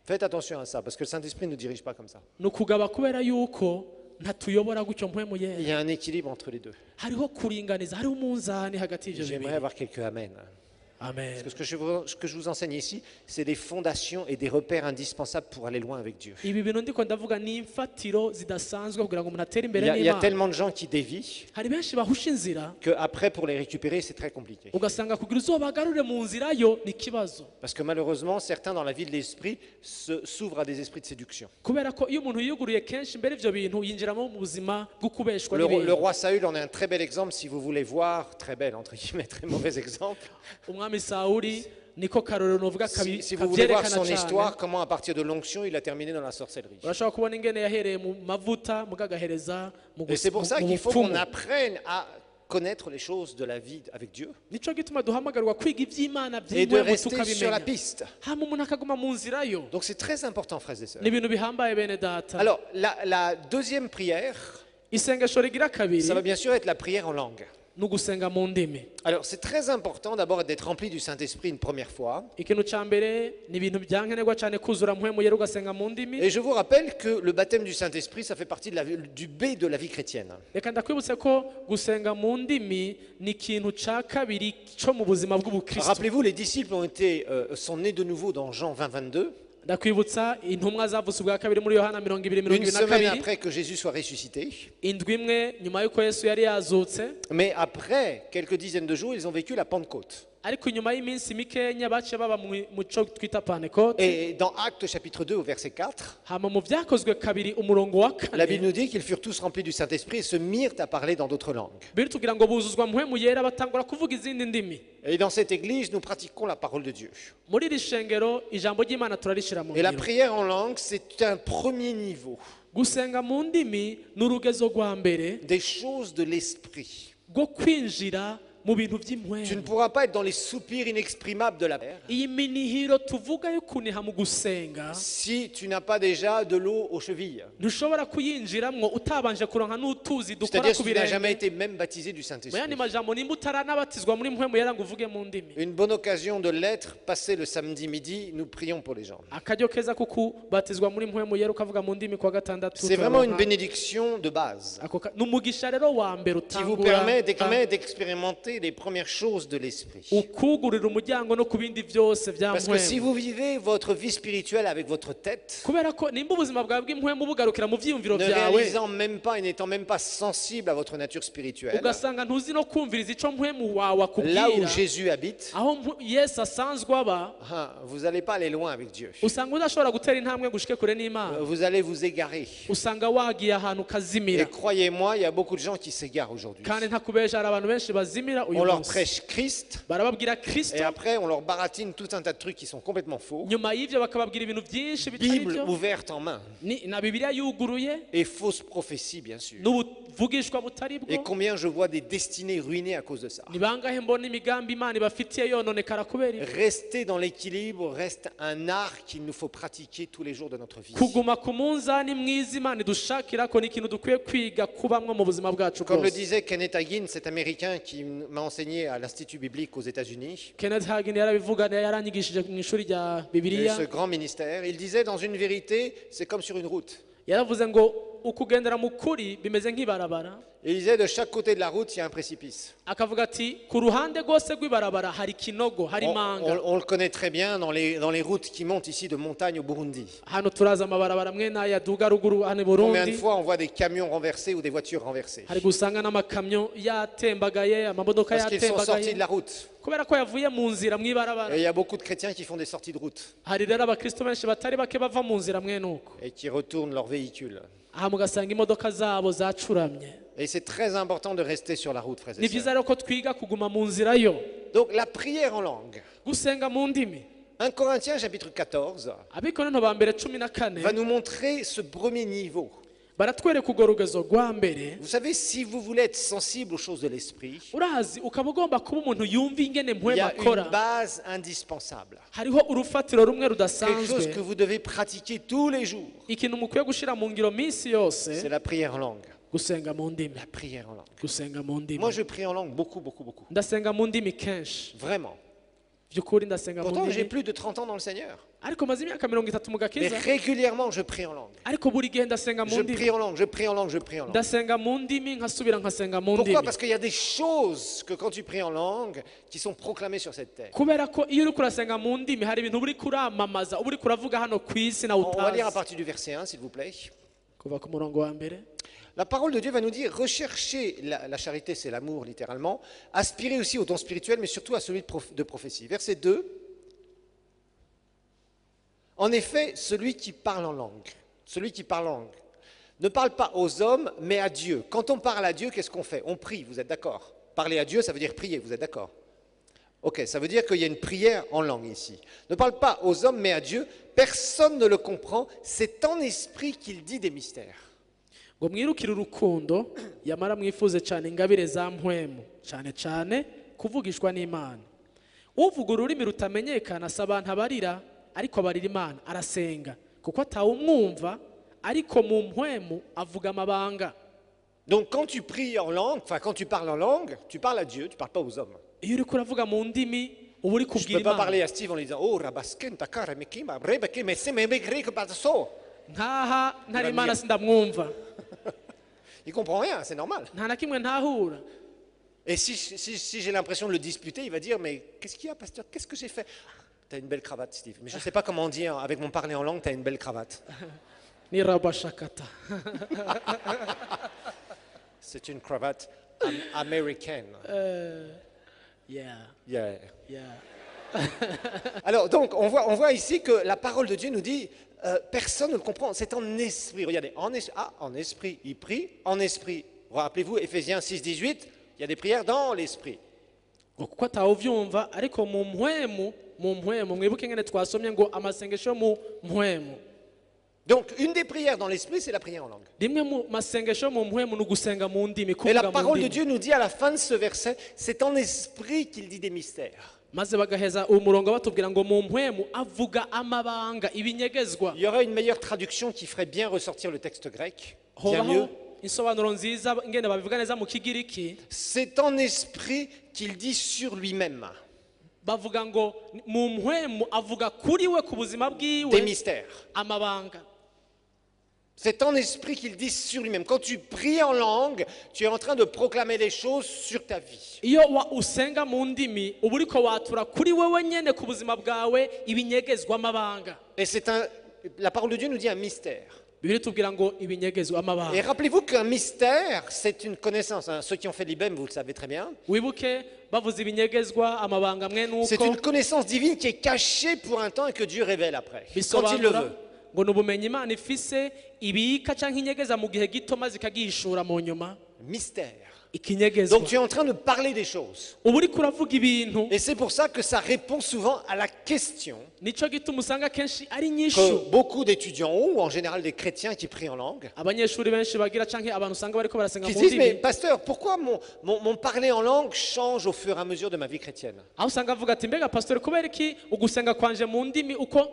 Faites attention à ça parce que le Saint-Esprit ne dirige pas comme ça. Ni ukugaba kubera yuko ntatuyobora gutyo mpwemu Il yera. y a un équilibre entre les deux. Hariho kuringaniza hariho umunzani hagati y'ivyo J'aimerais bibiri. avoir quelques amen. Amen. Parce que ce que je vous enseigne ici, c'est des fondations et des repères indispensables pour aller loin avec Dieu. Ibi bintu ndiko ndavuga ni imfatiro zidasanzwe kugira ngo umuntu atere imbere Il y a n'Imana. tellement de gens qui dévient Hari benshi bahusha inzira qu'après, pour les récupérer, c'est très compliqué. ugasanga kugira uzobagarure mu nzira yo ni ikibazo Parce que malheureusement, certains dans la vie de l'esprit s'ouvrent à des esprits de séduction. kubera ko iyo umuntu yiyuguriye kenshi imbere ivyo bintu yinjiramo mu buzima bwo kubeshwa Le n'ibintu. roi Saül en est un très bel exemple si vous voulez voir, très bel entre guillemets, très mauvais exemple. Umwami Sawuli niko karorero novuga Si vous voulez voir kavyerekana son cyane. histoire, comment à partir de l'onction, il a terminé dans la sorcellerie. urashobora kubona ingene yahereye mu mavuta mugagahereza mu Et c'est pour ça mu qu'il faut bupfumu. qu'on apprenne à connaître les choses de la vie avec Dieu nico gituma duhamagarwa kwiga ivy'Imana et de vy'imwe rester sur la tukabimenya piste. hama umuntu akaguma mu nzira yo Donc c'est très important, frères et sœurs. ni ibintu bihambaye bene data. Alors, la deuxième prière, Isengesho rigira kabiri ça va bien sûr être la prière en langue. ni ugusenga mu ndimi. Alors, c'est très important d'abord d'être rempli du Saint-Esprit une première fois. Ikintu ca mbere ni ibintu byankenerwa cyane kuzura mpwemu yera ugasenga mu ndimi. Et je vous rappelle que le baptême du Saint-Esprit, ça fait partie du B de la vie chrétienne. Reka ndakwibutse ko gusenga mu ndimi ni ikintu ca kabiri cyo mu buzima bw'ubukristo. Rappelez-vous, les disciples sont nés de nouveau dans Jean 20, 22. Ndakwibutsa intumwa zavutse ubwa kabiri muri Yohana 20:22 Une semaine après que Jésus soit ressuscité. indwi imwe nyuma y'uko Yesu yari yazutse. Mais après quelques dizaines de jours, ils ont vécu la Pentecôte. Ariko nyuma y'iminsi mikenya baciye baba mu cyo twita Pentecote. Et dans Actes chapitre 2 au verset 4, Hama mu vyakozwe kabiri umurongo wa la Bible kane nous dit qu'ils furent tous remplis du Saint-Esprit et se mirent à parler dans d'autres langues. biri tugira ngo buzuzwa mpwemu yera batangura kuvuga izindi ndimi. Et dans cette église, nous pratiquons la parole de Dieu. Muri iri shengero ijambo ry'Imana turarishira mu Et la ngiro. prière en langue, c'est un premier niveau Gusenga mu ndimi ni urugezo rwa mbere des choses de l'esprit. rwo kwinjira mu bintu Tu ne by'impwemu. pourras pas être dans les soupirs inexprimables de la terre Iyi minihiro tuvuga yo kuniha mu gusenga si tu n'as pas déjà de l'eau aux chevilles. ntushobora kuyinjiramwo utabanje kuronka n'utuzi dukora C'est-à-dire ku si tu n'as jamais birenge. été même baptisé du Mu Saint-Esprit. yandi majambo nimba utaranabatizwa muri mpwemu yera ngo uvuge mu ndimi. Une bonne occasion de l'être, passer le samedi midi, nous prions pour les gens. Akaryo keza ko kubatizwa muri mpwemu yera ukavuga mu ndimi kwa gatandatu. C'est vraiment une turaronka. bénédiction de base Ni umugisha rero wa mbere qui vous utangura permet d'expérimenter les premières choses de l'esprit. ukugurira umuryango no ku bindi byose bya Parce que si mpwemu. vous vivez votre vie spirituelle avec votre tête, Kubera ko nimba ubuzima bwawe bw'impwemu bugarukira mu vyiyumviro ne byawe réalisant même pas et n'étant même pas sensible à votre nature spirituelle, ugasanga ntuzi no kumviriza ico mpwemu wawe là akubwira où Jésus habite, aho Yesu asanzwe aba vous n'allez pas aller loin avec Dieu. usanga udashobora gutera intambwe ngo ushike kure n'Imana. Vous allez vous égarer. Usanga wagiye ahantu Et ukazimira croyez-moi, il y a beaucoup de gens qui s'égarent aujourd'hui. kandi ntakubesha hari abantu benshi bazimira bibiliya uyu on leur munsi prêche Christ, barababwira et kristo après on leur baratine tout un tas de trucs qui sont complètement faux. nyuma y'ibyo bakababwira ibintu byinshi bitari Bible byo ouverte en main, na bibiliya yuguruye et fausses prophéties bien sûr. n'ubuvugishwa butari Et bwo combien je vois des destinées ruinées à cause de ça. ni bangahe mbona imigambi imana ibafitiye yononekara kubera ibyo Rester dans l'équilibre reste un art qu'il nous faut pratiquer tous les jours de notre vie. kuguma ku munzani mwiza imana idushakira ko ni ikintu dukwiye kwiga kubamwo mu buzima bwacu Comme le bwose disait Kenneth Hagin, cet Américain qui m'a enseigné à l'Institut biblique aux États-Unis, Kenneth Hagin yarabivuga yaranyigishije mu ishuri rya et bibiliya ce grand ministère, il disait dans une vérité, c'est comme sur une route. yaravuze ngo ukugendera mu kuri bimeze nk'ibarabara Et il disait de chaque côté de la route, il y a un précipice. akavuga ati ku ruhande rwose rw'ibarabara hari ikinogo hari imanga On le connaît très bien dans les routes qui montent ici de montagne au Burundi. hano turazi amabarabara amwe n'aya duga ruguru hano i Combien de burundi fois on voit des camions renversés ou des voitures renversées hari gusanga n'amakamyo yatembagaye amamodoka parce qu'ils sont sortis yatembagaye de la route. kubera ko yavuye mu nzira mu ibarabara Et il y a beaucoup de chrétiens qui font des sorties de route hari rero abakristo benshi batari bake bava mu nzira mwene uko et qui retournent leur véhicule. aha mugasanga imodoka zabo zacuramye Et c'est très important de rester sur la route, frères ni et byiza sœurs. rero ko twiga kuguma mu nzira yo Donc la prière en langue. gusenga mu ndimi 1 Corinthiens chapitre 14 abikorano ba mbere 14 va nous montrer ce premier niveau. baratwereka urwo rugezo rwa mbere Vous savez, si vous voulez être sensible aux choses de l'esprit, urazi ukaba ugomba kuba umuntu yumva ingene il y mpwema a akora une base indispensable. hariho urufatiro rumwe Quelque chose rudasanzwe que vous devez pratiquer tous les jours. ikintu mukwiye gushira mu ngiro minsi yose C'est la prière en langue. gusenga mu ndimi La prière en langue. gusenga mu ndimi Moi, je prie en langue beaucoup, beaucoup, beaucoup. ndasenga mu ndimi kenshi Vraiment. by'ukuri ndasenga mu Pourtant, j'ai ndimi plus de 30 ans dans le Seigneur. ariko maze imyaka 30 mu Mais gakiza régulièrement, je prie en langue. ariko buri gihe ndasenga mu Je ndimi prie en langue, je prie en langue, je prie en langue. ndasenga mu ndimi nkasubira nkasenga mu Pourquoi? ndimi Parce qu'il y a des choses que quand tu pries en langue, qui sont proclamées sur cette terre. kubera ko iyo uri kurasenga mu ndimi hari ibintu uri kuramamaza uba uri kuravuga hano ku isi na On va lire à utazi partir du verset 1, s'il vous plaît. kuva ku murongo wa mbere La parole de Dieu va nous dire, recherchez la charité, c'est l'amour littéralement, aspirez aussi au don spirituel, mais surtout à celui de prophétie. Verset 2. En effet, celui qui parle en langue, ne parle pas aux hommes, mais à Dieu. Quand on parle à Dieu, qu'est-ce qu'on fait? On prie, vous êtes d'accord? Parler à Dieu, ça veut dire prier, vous êtes d'accord? Ok, ça veut dire qu'il y a une prière en langue ici. Ne parle pas aux hommes, mais à Dieu. Personne ne le comprend. C'est en esprit qu'il dit des mystères. ngo mwirukire urukundo yamara mwifuze cyane ingabire za mpwemu cyane cyane kuvugishwa n'Imana uvuga ururimi rutamenyekana si abantu abarira ariko abarira Imana arasenga kuko atawumwumva ariko mu mpwemu avuga amabanga. Donc quand tu pries en langue, enfin quand tu parles en langue, tu parles à Dieu, tu ne parles pas aux hommes. iyo uri kuravuga mu ndimi uba uri Je ne kubwira peux pas Imana parler à Steve en lui disant Oh, Rabasken, Takara, Mekima, Rebeke, mais c'est mes que pas de ça. ntaha ntari Iba Imana niyo. sindamwumva Il ne comprend rien, c'est normal. nta na kimwe ntahura. Et si j'ai l'impression de le disputer, il va dire Mais qu'est-ce qu'il y a, pasteur? Qu'est-ce que j'ai fait? Tu as une belle cravate, Steve. Mais je ne sais pas comment dire, avec mon parler en langue, tu as une belle cravate. ni rabashakata C'est une cravate américaine. yeah Yeah. yeah Alors, donc, on voit ici que la parole de Dieu nous dit personne ne le comprend. C'est en esprit. Regardez, en esprit, il prie. En esprit, rappelez-vous, Éphésiens 6, 18, il y a des prières dans l'esprit. ngo kuko atawuvyumva ariko mu mpwemu mwibuke ngene twasomye ngo amasengesho yo mu mpwemu. Donc, une des prières dans l'esprit, c'est la prière en langue. rimwe mu masengesho yo mu mpwemu ni ugusenga mu ndimi Et la kuvuga mu parole de ndimi Dieu nous dit à la fin de ce verset, c'est en esprit qu'il dit des mystères. maze bagaheza umurongo batubwira ngo mu mpwemu avuga amabanga ibinyegezwa. Il y aurait une meilleure traduction qui ferait bien ressortir le texte grec. Bien hobaho mieux. insobanuro nziza ngene babivuga neza mu kigiriki C'est en esprit qu'il dit sur lui-même bavuga ngo mu mpwemu avuga kuri we ku buzima des bwiwe mystères. amabanga. C'est en esprit qu'il dit sur lui-même. Quand tu pries en langue, tu es en train de proclamer les choses sur ta vie. iyo usenga mu ndimi uba uriko watura kuri wewe nyene ku buzima bwawe ibinyegezwa amabanga. Et la parole de Dieu nous dit un mystère. Bibiri tubwira ngo ibinyegezwa Et amabanga. rappelez-vous qu'un mystère, c'est une connaissance. Hein. Ceux qui ont fait l'IBEM, vous le savez très bien. wibuke bavuze ibinyegezwa amabanga mwe C'est nuko une connaissance divine qui est cachée pour un temps et que Dieu révèle après, quand il le bisobanura veut. ngo nubumenyi Imana ifise ibika canke inyegeza mu gihe gito maze ikagihishura mu nyuma. Mystère. ikinyegezwa Donc tu es en train de parler des choses. uba uriko uravuga ibintu Et c'est pour ça que ça répond souvent à la question nico gituma usanga kenshi ari inyishu que beaucoup d'étudiants ont, ou en général des chrétiens qui prient en langue, abanyeshuri benshi bagira canke abantu usanga bariko barasenga qui mu se disent, mais ndimi pasteur, pourquoi mon parler en langue change au fur et à mesure de ma vie chrétienne? aho usanga avuga ati mbega pastor kubera iki ugusenga kwanje mu ndimi uko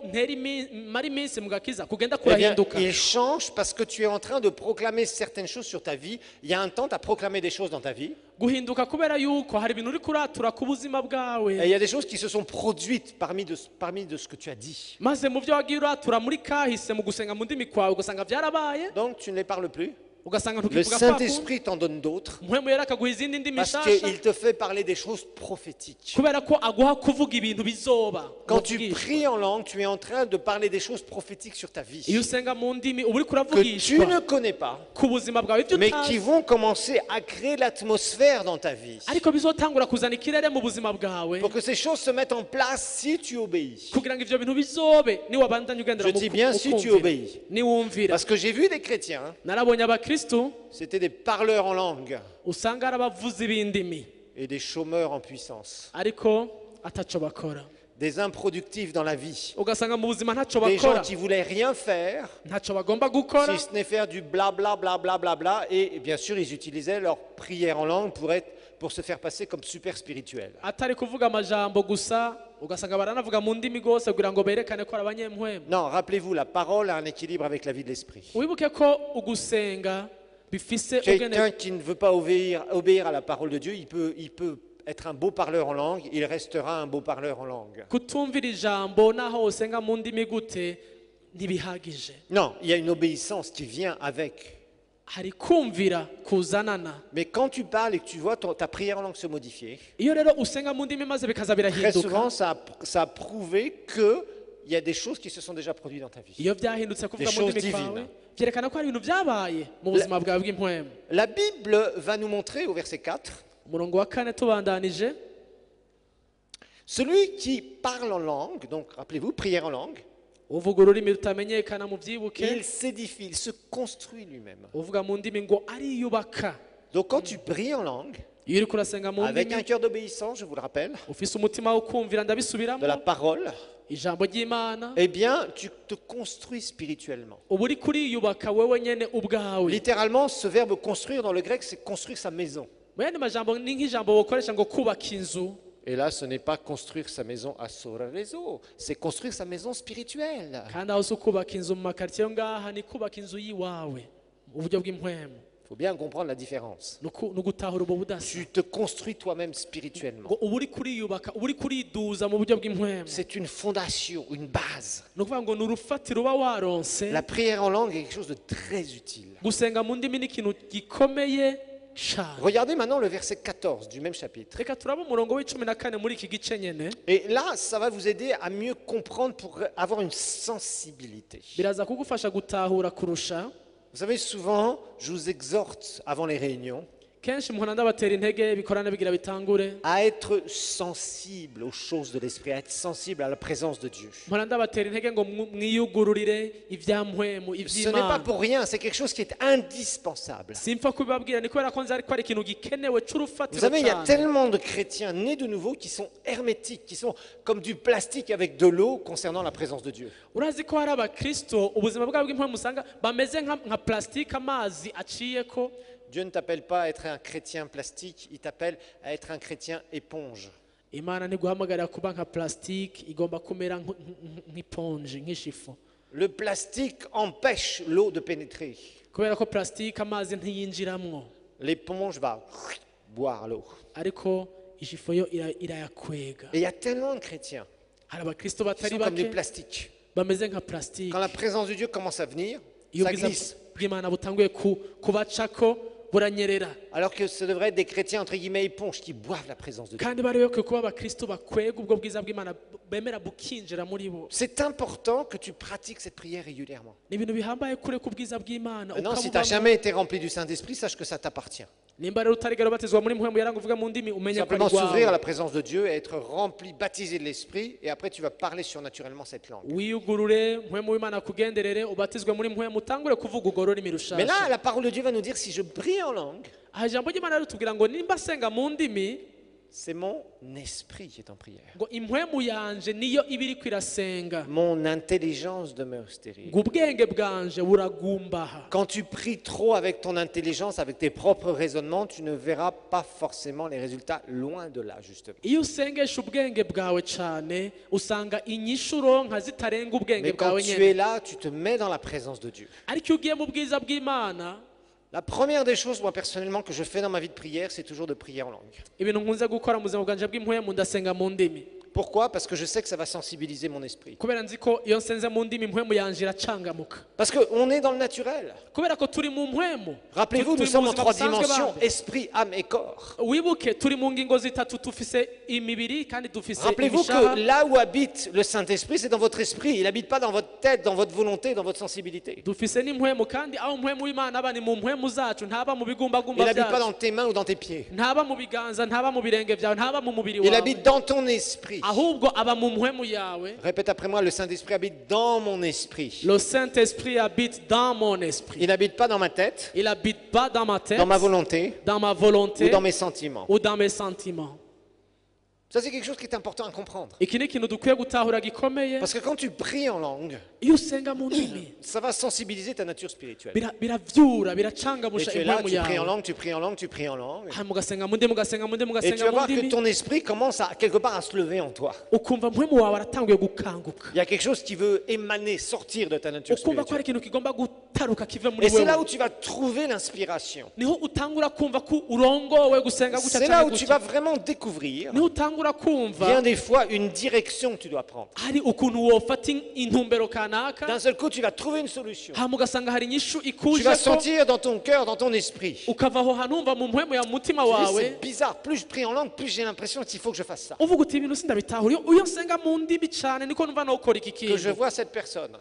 mara iminsi mu gakiza kugenda Eh bien, kurahinduka il change parce que tu es en train de proclamer certaines choses sur ta vie. Il y a un temps, tu as proclamé des choses dans ta vie. guhinduka kubera yuko hari ibintu uri kuratura ku buzima Et bwawe il y a des choses qui se sont produites parmi de ce que tu as dit. maze mu byo wagiye uratura muri kahise mu gusenga mu ndimi kwawe ugasanga byarabaye Donc tu ne les parles plus. ugasanga Le ntukivuga kwa Saint-Esprit t'en donne d'autres mpwemu yera akaguha izindi ndimi parce nshasha qu'il te fait parler des choses prophétiques. kubera ko aguha kuvuga ibintu bizoba Quand tu mubwishwa. pries en langue, tu es en train de parler des choses prophétiques sur ta iyo vie usenga mu ndimi uba uri que tu kuravugishwa ne connais pas, ku buzima bwawe ibyo mais qui utazi vont commencer à créer l'atmosphère dans ta vie ariko bizotangura kuzana ikirere mu buzima bwawe pour que ces choses se mettent en place si tu obéis. kugira ngo ivyo bintu bizobe niwabandanya ugendera Je dis bien si tu obéis. niwumvira Parce que j'ai vu des chrétiens, narabonye abakristu c'était des parleurs en langue usanga ari abavuzi b'indimi et des chômeurs en puissance, ariko ataco bakora des improductifs dans la vie, ugasanga mu buzima ntaco des gens bakora qui voulaient rien faire, ntaco bagomba gukora si ce n'est faire du blabla, blabla, blabla, et bien sûr ils utilisaient leur prière en langue pour se faire passer comme super spirituel. atari kuvuga amajambo gusa ugasanga baranavuga mu ndimi rwose kugira ngo berekane ko ari abanyempwemu Non, rappelez-vous, la parole a un équilibre avec la vie de l'esprit. wibuke ko ugusenga bifise Quelqu'un qui ne veut pas obéir à la parole de Dieu, il peut être un beau parleur en langue, il restera un beau parleur en langue. kutumvira ijambo naho usenga mu ndimi gute ntibihagije Non, il y a une obéissance qui vient avec. hari kumvira kuzanana Mais quand tu parles et que tu vois ta prière en langue se modifier, iyo rero usenga mu ndimi maze bikaza très birahinduka souvent ça a prouvé qu'il y a des choses qui se sont déjà produites dans ta vie. iyo byahindutse kuvuga Des mu choses ndimi kwawe divines. byerekana ko hari ibintu byabaye mu buzima bwawe bw'impwemu La Bible va nous montrer au verset 4, umurongo wa kane tubandanije celui qui parle en langue, donc rappelez-vous, prière en langue, uvuga ururimi rutamenyekana mu byibuke il s'édifie, il se construit lui-même. uvuga mu ndimi ngo ariyubaka Donc quand tu pries en langue, iyo uri kurasenga mu avec un ndimi cœur d'obéissance, je vous le rappelle, ufise umutima wo kumvira de la ndabisubiramo parole, ijambo ry'imana eh bien, tu te construis spirituellement. uba uri kuriyubaka wewe nyene ubwawe Littéralement, ce verbe construire dans le grec, c'est construire sa maison. mu yandi majambo ni nk'ijambo bakoresha ngo kubaka inzu Et là, ce n'est pas construire sa maison à Sorarezo, c'est construire sa maison spirituelle. kandi aho si ukubaka inzu mu makaritsiye yo ngaha ni kubaka inzu y'iwawe mu buryo bw'impwemu Il faut bien comprendre la différence. ni ugutahura ubwo budasa Tu te construis toi-même spirituellement. ngo uba uri kuriyubaka uba uri kuriduza mu buryo bw'impwemu C'est une fondation, une base. ni ukuvuga ngo ni urufatiro uba waronse La prière en langue est quelque chose de très utile. gusenga mu ndimi ni ikintu gikomeye cyane Regardez maintenant le verset 14 du même chapitre. reka turaba umurongo w'icumi na kane muri iki gice nyene Et là, ça va vous aider à mieux comprendre pour avoir une sensibilité. biraza kugufasha gutahura kurusha Vous savez, souvent, je vous exhorte avant les réunions kenshi muhora ndabatera intege bikorana bigira bitangure à être sensible aux choses de l'esprit, à être sensible à la présence de Dieu. muhora ndabatera intege ngo mwiyugururire ibyampwemu Ce n'est pas iby'imana pour rien, c'est quelque chose qui est indispensable. simpfa kubibabwira ni kubera ko nzi ko ari ikintu gikenewe Vous c'urufatiro savez, il y a cyane tellement de chrétiens nés de nouveau qui sont hermétiques, qui sont comme du plastique avec de l'eau concernant la présence de Dieu. urazi ko hari abakristo ubuzima bwabo bw'impwemu usanga bameze nka plastique amazi aciyeko Dieu ne t'appelle pas à être un chrétien plastique, il t'appelle à être un chrétien éponge. imana ntiguhamagarira kuba nka plastique igomba kumera nk'iponje nk'ishifu Le plastique empêche l'eau de pénétrer. kubera ko plastique amazi ntiyinjiramwo L'éponge va boire l'eau. ariko ishifu yo irayakwega Et il y a tellement de chrétiens hari abakristo qui batari sont comme des bake plastiques. bameze nka plastique Quand la présence de Dieu commence à venir, iyo ça ubwiza glisse. bw'imana butanguye kubacako buranyerera Alors que ce devrait être des chrétiens entre guillemets éponges qui boivent la présence de Dieu. kandi bari bakwiye kuba abakristo bakwega ubwo bwiza bw'imana bemera bukinjira muri bo C'est important que tu pratiques cette prière régulièrement. ni ibintu bihambaye kure ku bwiza bw'imana Maintenant, si tu n'as jamais été rempli du Saint-Esprit, sache que ça t'appartient. nimba rero utarigera ubatizwa muri mpwemu yera ngo uvuge mu ndimi umenye ko ari Simplement s'ouvrir à rwawe la présence de Dieu et être rempli, baptisé de l'Esprit, et après tu vas parler surnaturellement cette langue. wiyugurure mpwemu w'imana akugenderere ubatizwe muri mpwemu utangure kuvuga urwo rurimi Mais là, rushasha la parole de Dieu va nous dire, si je prie en langue, aha ijambo ry'imana ritubwira ngo nimba asenga mu ndimi c'est mon esprit qui est en prière. ngo impwemu yanje niyo iba iriko irasenga Mon intelligence demeure stérile. ngo ubwenge bwanje buragumbaha. Quand tu pries trop avec ton intelligence, avec tes propres raisonnements, tu ne verras pas forcément les résultats, loin de là, justement. iyo usengesha ubwenge bwawe cyane usanga inyishu uronka zitarenga ubwenge Mais quand bwawe tu es nyine là, tu te mets dans la présence de Dieu. ariko iyo ugiye mu bwiza bw'imana La première des choses, moi personnellement, que je fais dans ma vie de prière, c'est toujours de prier en langue. ibintu nkunze gukora mu buzima bwanje bw'impwemu ndasenga mu ndimi Pourquoi? Parce que je sais que ça va sensibiliser mon esprit. kubera nzi ko iyo nsenze mu ndimi impwemu yanje iracangamuka Parce qu'on est dans le naturel. kubera ko turi mu mpwemu Rappelez-vous, nous Turi mu sommes en buzima trois busanzwe dimensions, bande. esprit, âme et corps. wibuke turi mu ngingo zitatu dufise imibiri kandi dufise Rappelez-vous ibishaha que là où habite le Saint-Esprit, c'est dans votre esprit. Il n'habite pas dans votre tête, dans votre volonté, dans votre sensibilité. dufise n'impwemu kandi aho mpwemu w'imana aba ni mu mpwemu zacu ntaba mu Il bigumbagumba n'habite pas byacu dans tes mains ou dans tes pieds. ntaba mu biganza ntaba mu birenge byawe ntaba mu mubiri Il wawe habite dans ton esprit. ahubwo aba mu mpwemu yawe. Répète après moi, le Saint-Esprit habite dans mon esprit. Le Saint-Esprit habite dans mon esprit. Il n'habite pas dans ma tête, Il habite pas dans ma tête, dans ma volonté dans ma volonté ou dans mes sentiments. ou dans mes sentiments. Ça, c'est quelque chose qui est important à comprendre. Iki ni ikintu dukwiye gutahura gikomeye. Parce que quand tu pries en langue, Iyo usenga mu ndimi ça va sensibiliser ta nature spirituelle. biravyura Et biracangamusha tu es là, impwemu tu pries en yawe. langue, tu pries en langue, tu pries en langue. Hanyuma mugasenga mu ndimi mugasenga mu ndimi Et tu mugasenga vas mu voir que ndimi ton esprit commence à, quelque part, à se lever en toi. ukumva mpwemu wawe aratanguye gukanguka Il y a quelque chose qui veut émaner, sortir de ta nature ukumva ko hari spirituelle. ikintu kigomba gutaruka kive muri Et c'est là wewe où tu vas trouver l'inspiration. niho utangura kumva ko urongowe gusenga gutya C'est là canke où tu gutya vas vraiment découvrir, niho utangura kumva bien des fois, une direction que tu dois prendre. hari ukuntu wofata intumbero kanaka D'un seul coup, tu vas trouver une solution. hama ugasanga hari inyishu Tu ikuje vas ko sentir dans ton cœur, dans ton esprit. ukava aho hantu wumva mu mpwemu ya mutima Tu dis, wawe c'est bizarre, plus je prie en langue, plus j'ai l'impression qu'il faut que je fasse ça. uvuga uti ibintu sindabitahura iyo nsenga mu ndimi cyane niko numva nokora iki Que je kintu vois cette personne,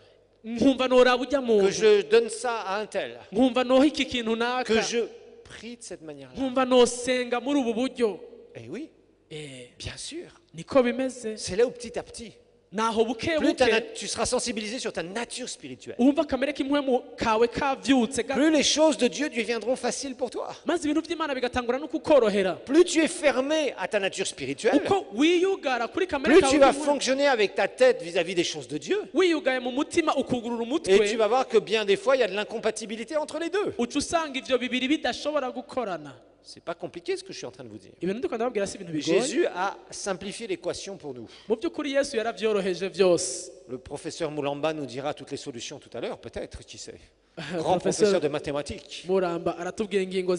nkumva noraba ujya que muntu je donne ça à un tel, nkumva noha iki kintu naka que je prie de cette manière-là. nkumva nosenga muri ubu buryo Eh oui, Eh, bien sûr. niko bimeze C'est là où petit à petit, naho buke plus buke tu seras sensibilisé sur ta nature spirituelle. wumva akamere k'impwemu kawe kavyutse Plus les choses de Dieu deviendront faciles pour toi. maze ibintu by'imana bigatangura no kukorohera Plus tu es fermé à ta nature spirituelle, uko wiyugara kuri kamere plus kawe tu vas k'impwemu, fonctionner avec ta tête vis-à-vis des choses de Dieu. wiyugaye mu mutima ukugurura Et umutwe tu vas voir que bien des fois, il y a de l'incompatibilité entre les deux. uca usanga ivyo bibiri bidashobora gukorana C'est pas compliqué ce que je suis en train de vous dire. ibintu ndiko ndababwira si ibintu bigoye Jésus a simplifié l'équation pour nous. mu by'ukuri yesu yaravyoroheje byose. Le professeur Moulamba nous dira toutes les solutions tout à l'heure, peut-être, qui sait. Grand Professeur professeur de mathématiques. Muramba aratubwira ingingo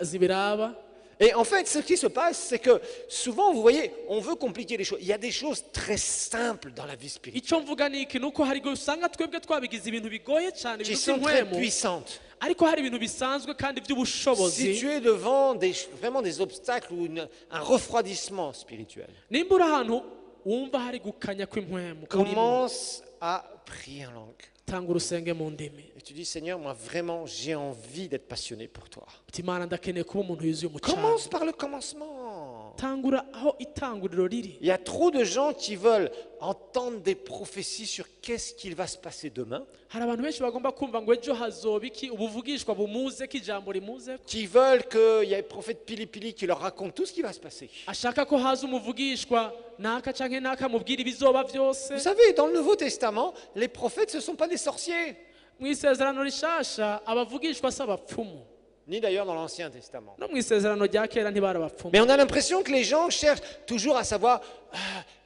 zibiraba. Et en fait, ce qui se passe, c'est que souvent, vous voyez, on veut compliquer les choses. Il y a des choses très simples dans la vie spirituelle, icyo mvuga ni iki nuko hari igihe usanga twebwe twabigize ibintu bigoye cyane qui ibintu sont très by'impwemu puissantes. ariko hari ibintu bisanzwe kandi by'ubushobozi. Si tu es devant vraiment des obstacles ou un refroidissement spirituel, nimba uri ahantu wumva hari gukanya kw'impwemu urimo commence à prier en langue. tanga urusenge mu ndimi Et tu dis, Seigneur, moi vraiment, j'ai envie d'être passionné pour toi. uti imana ndakeneye kuba umuntu yuzuye umucanga. Commence par le commencement. tangura aho itanguriro riri. Il y a trop de gens qui veulent entendre des prophéties sur qu'est-ce qu'il va se passer demain, hari abantu benshi bagomba kumva ngo ejo hazoba iki ubuvugishwa bumuze ko ijambo rimuze qui veulent qu'il y ait le prophète Pili Pili qui leur raconte tout ce qui va se passer. ashaka ko haza umuvugishwa naka canke naka mubwira ibizoba Vous byose. savez, dans le Nouveau Testament, les prophètes, ce ne sont pas des sorciers, mu isezerano rishasha abavugishwa si abapfumu ni d'ailleurs dans l'Ancien Testament. no mu isezerano rya kera ntibari abapfumu. Mais on a l'impression que les gens cherchent toujours à savoir,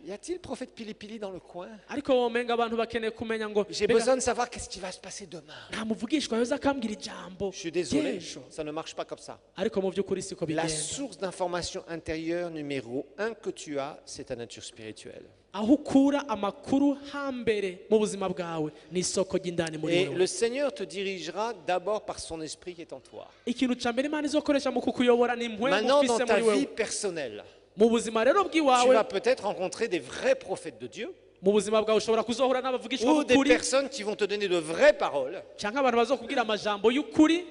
y a-t-il le prophète Pili Pili dans le coin? ariko womenga abantu bakeneye kumenya ngo J'ai mbega besoin de savoir qu'est-ce qui va se passer demain. nta muvugishwa yoza akambwira ijambo Je suis désolé, ry'ejo. ça ne marche pas comme ça. ariko mu by'ukuri siko La bigenda. source d'information intérieure numéro 1 que tu as, c'est ta nature spirituelle. aho ukura amakuru hambere mu buzima bwawe ni isoko ry'indani muri Et wewe. le Seigneur te dirigera d'abord par son esprit qui est en toi. ikintu cya mbere imana izokoresha mu kukuyobora ni impwemu Maintenant, dans ufise ta muri vie wewe. personnelle, mu buzima rero tu bw'iwawe vas peut-être rencontrer des vrais prophètes de Dieu mu buzima bwawe ushobora kuzohura n'abavugishwa ou des b'ukuri personnes qui vont te donner de vraies paroles, cyangwa abantu bazokubwira amajambo y'ukuri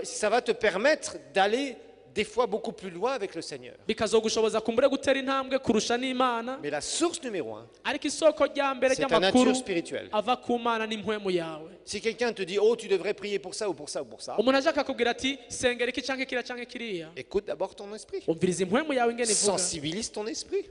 ça va te permettre d'aller des fois beaucoup plus loin avec le Seigneur. bikazogushoboza kumbure gutera intambwe kurusha n'Imana. Mais la source numéro un, Ariko isoko rya mbere c'est ta ry'amakuru nature spirituelle. ava ku Mana n'impwemu yawe. Si quelqu'un te dit, oh, tu devrais prier pour ça ou pour ça ou pour ça, Umuntu aje akakubwira ati sengera iki canke kiriya canke kiriya, écoute d'abord ton esprit. umviriza impwemu yawe ingene ivuga, Sensibilise ton esprit.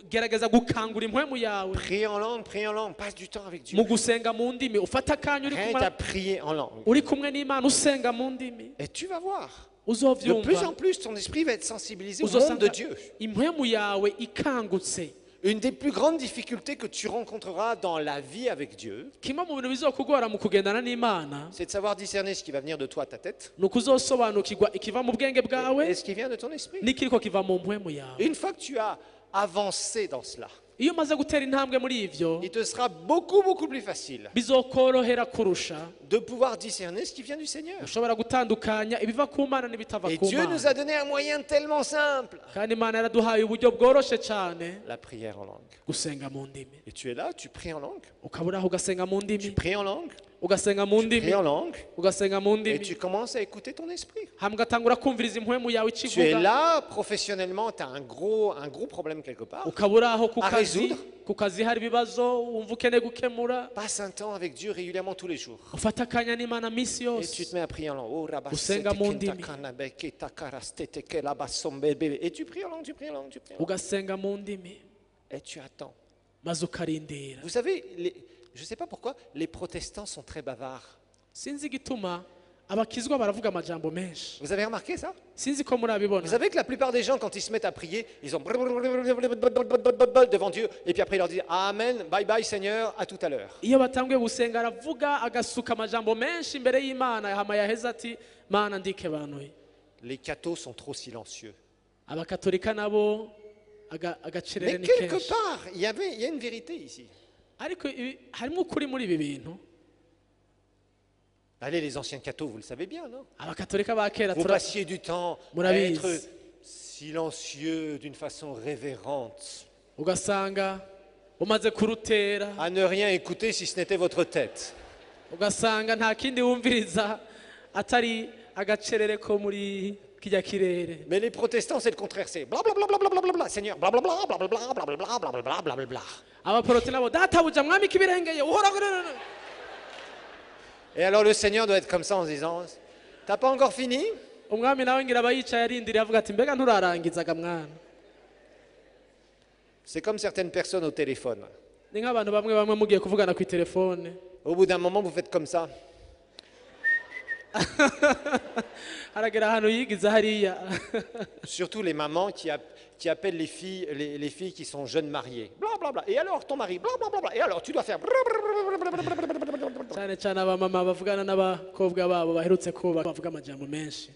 gerageza gukangura impwemu yawe Prie en langue, passe du temps avec Dieu. mu gusenga mu ndimi, ufata akanya Arrête à prier en langue. uri kumwe n'Imana usenga mu ndimi, Et tu vas voir. De plus uzovyumva, en plus, ton esprit va être sensibilisé au monde de uzosanga Dieu. impwemu yawe ikangutse. Une des plus grandes difficultés que tu rencontreras dans la vie avec Dieu, Kimwe mu bintu bizokugora mu kugendana n'Imana c'est de savoir discerner ce qui va venir de toi à ta tête ni ukuzosobanukirwa ikiva mu bwenge bwawe et ce qui vient de ton esprit. n'ikiriko kiva mu mpwemu yawe. Une fois que tu as avancé dans cela, Iyo umaze gutera intambwe muri ivyo, il te sera beaucoup plus facile bizokorohera kurusha, de pouvoir discerner ce qui vient du Seigneur. ushobora gutandukanya ibiva ku Mana n'ibitava Et ku Dieu nous Mana. a donné un moyen tellement simple, Kandi Imana yaraduhaye uburyo bworoshe cyane, la prière en langue. gusenga mu ndimi. Et tu es là, tu pries en langue, Ukaburaho ugasenga mu tu ndimi, pries en langue, ugasenga mu tu ndimi, pries en langue, ugasenga mu et ndimi, tu commences à écouter ton esprit. hama ugatangura kumviriza impwemu yawe Tu es ikivuga. là, professionnellement, tu as un gros problème quelque part. Ukaburaho ku à kazi, résoudre. ku kazi hari ibibazo wumva ukeneye gukemura, Passe un temps avec Dieu régulièrement tous les jours. ufata akanya n'Imana minsi Et tu yose, te mets à prier en langue. Oh, Usenga mu ndimi. et tu pries en langue, tu pries en langue, tu pries en langue. ugasenga mu ndimi, Et tu attends. maze ukarindira. Vous savez, je ne sais pas pourquoi, les protestants sont très bavards. Sinzi igituma abakizwa baravuga amajambo menshi, Vous avez remarqué ça? sinzi ko Vous murabibona. savez que la plupart des gens, quand ils se mettent à prier, ils ont devant Dieu, et puis après ils leur disent Amen, bye bye Seigneur, à tout à l'heure. Iyo batanguye gusenga aravuga agasuka amajambo menshi imbere y'Imana, hama yaheza ati Mana ndikebanuye. Les cathos sont trop silencieux. Abakatolika nabo Mais agacerere ni quelque kenshi, part, il y a une vérité ici. ariko harimo ukuri muri ibi bintu. Allez, les anciens cathos, vous le savez bien, non? Abakatolika ba kera Vous passiez du temps à Murabizi. être silencieux d'une façon révérente, ugasanga umaze kurutera, à ne rien écouter si ce n'était votre tête. ugasanga nta kindi wumviriza atari agacerere ko muri kijya kirere. Mais les protestants, c'est le contraire, c'est blablabla, Seigneur, blablabla, blablabla, blablabla, blablabla, blablabla. Abaporoti nabo databuja mwami kibirengeye uhora kurera. Et alors le Seigneur doit être comme ça en se disant, t'as pas encore fini? Umwami nawe ngira abayicaye arindiriye avuga ati mbega nturarangizaga mwana. C'est comme certaines personnes au téléphone. Ni nk'abantu bamwe bamwe mugiye kuvugana ku telefone, Au bout d'un moment, vous faites comme ça. haragera ahantu yigiza hariya. Surtout les mamans qui appellent les filles qui sont jeunes mariées. Blablabla. Et alors ton mari, blablabla. Et alors tu dois faire. cyane cyane abamama bavugana n'abakobwa babo baherutse kuba bavuga amajambo menshi.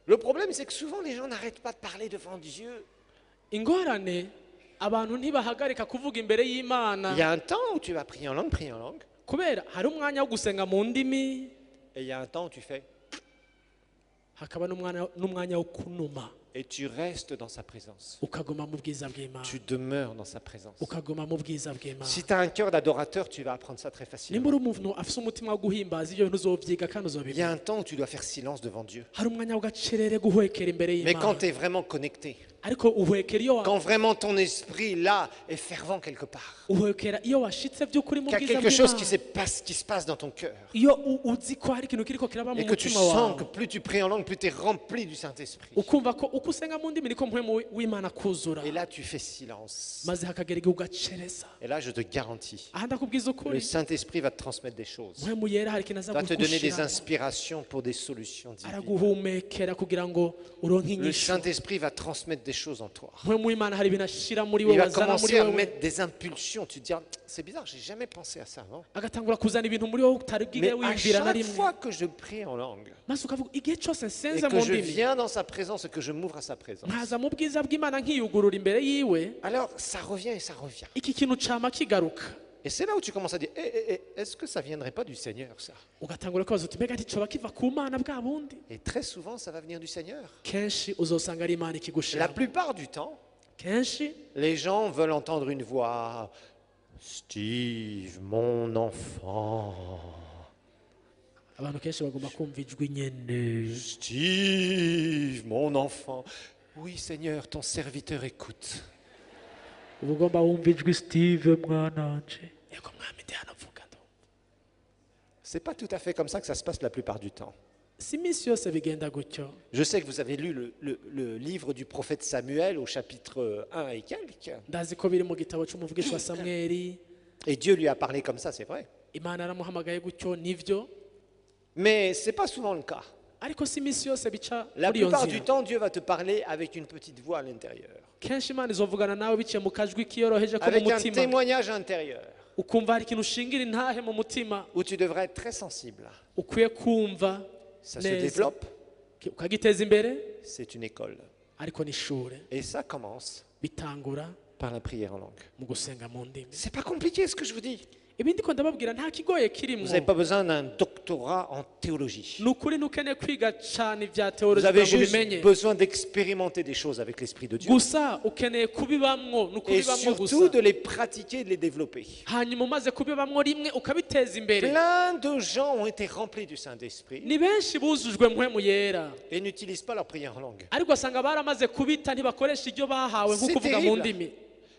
Le problème, c'est que souvent les gens n'arrêtent pas de parler devant Dieu. Ingorane abantu ntibahagarika kuvuga imbere y'Imana, Il y a un temps où tu vas prier en langue, kubera hari umwanya wo gusenga mu ndimi, et il y a un temps où tu fais, hakaba n'umwanya wo kunuma, et tu restes dans sa présence. ukaguma mu bwiza bw'Imana, Tu demeures dans sa présence. ukaguma mu bwiza bw'Imana. Si tu as un cœur d'adorateur, tu vas apprendre ça très facilement. Nimba uri umuntu afite umutima wo guhimbaza, ibyo bintu uzovyiga kandi Il y a uzobimenya. un temps où tu dois faire silence devant Dieu. Hari umwanya w'agacerere guhwekera imbere Mais quand y'Imana, tu es vraiment connecté, ariko uhwekera iyo quand vraiment ton esprit là est fervent quelque part, uhwekera iyo washitse by'ukuri mu qu'il y a bwiza quelque chose bw'Imana, qui se passe dans ton cœur, iyo uzi ko hari ikintu kiriko kiraba mu et que tu mutima sens que wawe, plus tu pries en langue, plus tu es rempli du Saint-Esprit. ukumva ko uko usenga mu ndimi niko mpwemu w'Imana kuzura, Et là, tu fais silence. maze hakagera igihe ugacereza. Et là, je te garantis, Aha ndakubwiza le ukuri, Saint-Esprit va te transmettre des choses. mpwemu yera hari ikintu aza Va te donner des kugushiramo, inspirations pour des solutions divines. araguhumekera kugira ngo uronke Le inyishu. Saint-Esprit va transmettre des choses en toi. Mpwemu w'Imana hari ibintu ashira muri wewe, Il va azana muri commencer à wewe, mettre des impulsions. Tu te dis, ah, c'est bizarre, j'ai jamais pensé à ça avant. agatangura kuzana ibintu muri wowe utari Mais bwigere à wiyumvira na chaque rimwe, fois que je prie en langue, maze ukavuga igihe cyose et nsenze que mu je ndimi, viens dans sa présence et que je m'ouvre à sa présence, nkaza mu bwiza bw'Imana nkiyugurura imbere yiwe, alors ça revient et ça revient. iki kintu cama kigaruka. Et c'est là où tu commences à dire, est-ce que ça viendrait pas du Seigneur, ça? Ugatangura kubaza uti mbega nticoba kiva ku Mana bwa bundi. Et très souvent, ça va venir du Seigneur. Kenshi uzosanga ari Imana La ikigushiramo. plupart du temps, Kenshi les gens veulent entendre une voix. Steve, mon enfant. abantu kenshi bagomba kumva ijwi nyene. Steve, mon enfant. Oui, Seigneur, ton serviteur écoute. uba ugomba wumva ijwi Steve mwananje. Yego mwami ndi hano mvuga ndo. C'est pas tout à fait comme ça que ça se passe la plupart du temps. Si iminsi yose bigenda gutyo. Je sais que vous avez lu le livre du prophète Samuel au chapitre 1 et quelques. Ndazi ko biri mu gitabo cy'umuvugishwa Samweli. Et Dieu lui a parlé comme ça, c'est vrai. Imana yaramuhamagaye gutyo nivyo. Mais ce n'est pas souvent le cas. Ariko si iminsi yose bica La muri iyo plupart du nzira. temps, Dieu va te parler avec une petite voix à l'intérieur. Kenshi Imana izovugana nawe biciye mu kajwi kiyoroheje ko mu Avec un mutima. témoignage intérieur Ukumva hari ikintu ushingira intahe mu mutima. où tu devrais être très sensible. Ukwiye kumva Ça se neza. développe, Ukagiteza imbere c'est une école. ariko n'ishure Et ça commence bitangura par la prière en langue. mu gusenga mu ndimi. C'est pas compliqué ce que je vous dis. Ibindi ko ndababwira nta kigoye Vous kirimo. n'avez pas besoin d'un doctorat en théologie. Ni ukuri ntukeneye kwiga cyane ibya Vous teoloji avez kugira ngo juste ubimenye. besoin d'expérimenter des choses avec l'Esprit de Dieu. Gusa ukeneye kubibamwo ni Et ukubibamwo surtout gusa. de les pratiquer et de les développer. Hanyuma umaze kubibamwo rimwe ukabiteza imbere. Plein de gens ont été remplis du Saint-Esprit Ni benshi buzujwe mpwemu yera et n'utilisent pas leur prière en langue. ariko asanga baramaze kubita ntibakoresha ibyo bahawe nko C'est kuvuga mu terrible. ndimi.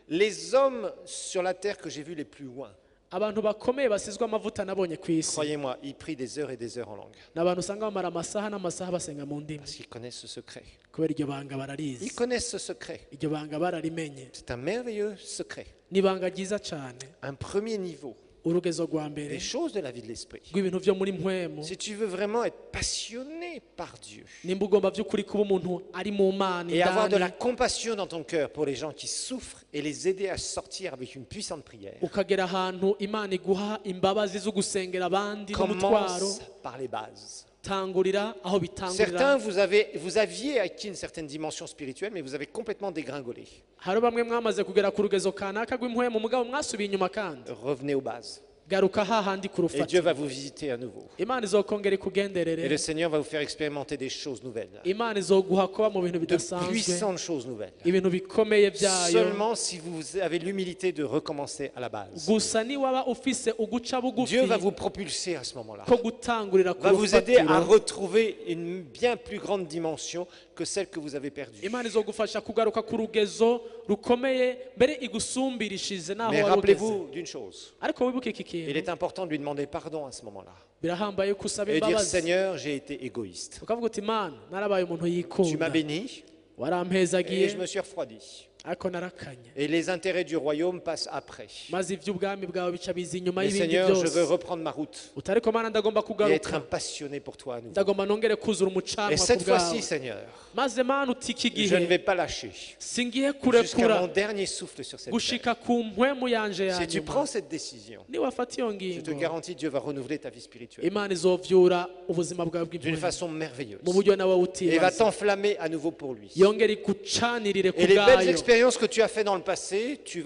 Les hommes sur la terre que j'ai vus les plus loin, Abantu bakomeye basizwe amavuta nabonye ku isi croyez-moi, ils prient des heures et des heures en langue. ni abantu usanga bamara amasaha n'amasaha basenga mu ndimi Parce qu'ils connaissent ce secret. kubera iryo banga Ils bararizi, connaissent ce secret. iryo banga bararimenye. C'est un merveilleux secret. Ni ibanga ryiza cyane, Un premier niveau urugezo rwa mbere des choses de la vie de l'esprit. rw'ibintu byo muri mpwemu. Si tu veux vraiment être passionné par Dieu Nimba ugomba by'ukuri kuba umuntu ari mu mana et avoir de la indani, compassion dans ton cœur pour les gens qui souffrent et les aider à sortir avec une puissante prière, ukagera ahantu Imana iguha imbabazi zo gusengera abandi n'umutwaro, commence par les bases. tangurira aho bitangurira. Certains, vous aviez acquis une certaine dimension spirituelle, mais vous avez complètement dégringolé. Hari bamwe mwamaze kugera ku rugezo kanaka rw'impwemu mugabo mwasubiye inyuma kandi Revenez aux bases. garuka hahandi ku Et Dieu rufatiro. va vous visiter à nouveau. Imana izokongera Et ikugenderere, le Seigneur va vous faire expérimenter des choses nouvelles. Imana izoguha kuba mu bintu De bidasanzwe, puissantes choses nouvelles. ibintu bikomeye byayo. Seulement si vous avez l'humilité de recommencer à la base. Gusa ni waba ufise uguca bugufi Dieu va vous propulser à ce moment-là. ko gutangurira ku Va vous aider à rufatiro. retrouver une bien plus grande dimension que celle que vous avez perdue. Imana izogufasha kugaruka ku rugezo rukomeye mbere igusumbirishije naho Mais wari ugeze. rappelez-vous d'une chose. Ariko wibuke iki Il kintu, est important de lui demander pardon à ce moment-là. birahambaye ko usaba Et dire, imbabazi Seigneur, j'ai été égoïste. ukavuga uti Mana narabaye umuntu Tu m'as yikunda, béni et warampezagiye je me suis refroidi. ariko narakanye, Et les intérêts du royaume passent après. maze iby'ubwami bwawe bica biza inyuma Mais y'ibindi Seigneur, je veux byose. reprendre ma route Utariko Mana ndagomba et être kugaruka, un passionné pour toi à nouveau. ndagomba nongere kuzura Et umucanwa ku cette fois-ci, bwawe. Seigneur, Maze Mana uti iki je ne gihe vais pas lâcher singiye jusqu'à kurekura mon dernier souffle sur cette terre. gushika ku mpwemu yanje ya Si tu nyuma. prends cette décision, Niwafata iyo je te ngingo, garantis, Dieu va renouveler ta vie spirituelle Imana izovyura ubuzima bwawe d'une bw'impwemu façon merveilleuse. mu buryo nawe Et va utibaza, t'enflammer à nouveau pour lui. yongere igucanirire ku Et les belles bwayo. expériences que tu as faites dans le passé, tu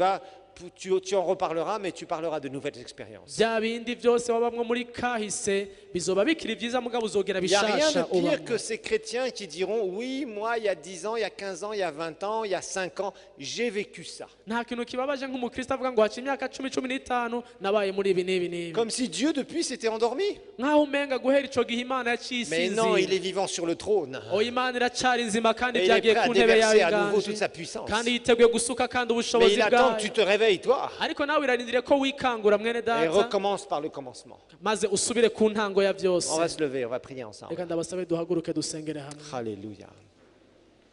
en reparleras, mais tu parleras de nouvelles expériences. Bya bindi byose wabamwe muri kahise bizoba bikiri byiza mugabo uzogera Il n'y a rien bishasha de pire ubamwo. que ces chrétiens qui diront, oui, moi, il y a 10 ans, il y a 15 ans, il y a 20 ans, il y a 5 ans, j'ai vécu ça. Nta kintu kibabaje nk'umukristo avuga ngo haciye imyaka 10-15 nabaye muri ibi n'ibi n'ibi, Comme si Dieu, depuis, s'était endormi. nk'aho umenga guhera ico gihe Imana yaciye Mais non, il est isinzira. vivant sur le trône. Oya, Imana iracari nzima kandi Et il est byagiye prêt à ku ntebe yawe déverser à nouveau inganji, toute sa puissance. kandi yiteguye gusuka kandi Mais ubushobozi il attend que tu bwayo. te réveilles, toi, Ariko nawe irarindire ko wikangura mwene et data recommence par le commencement. maze usubire ku ntango ya byose. On va se lever, on va prier ensemble. Reka ndabasabe duhaguruke dusengere hamwe. Alléluia.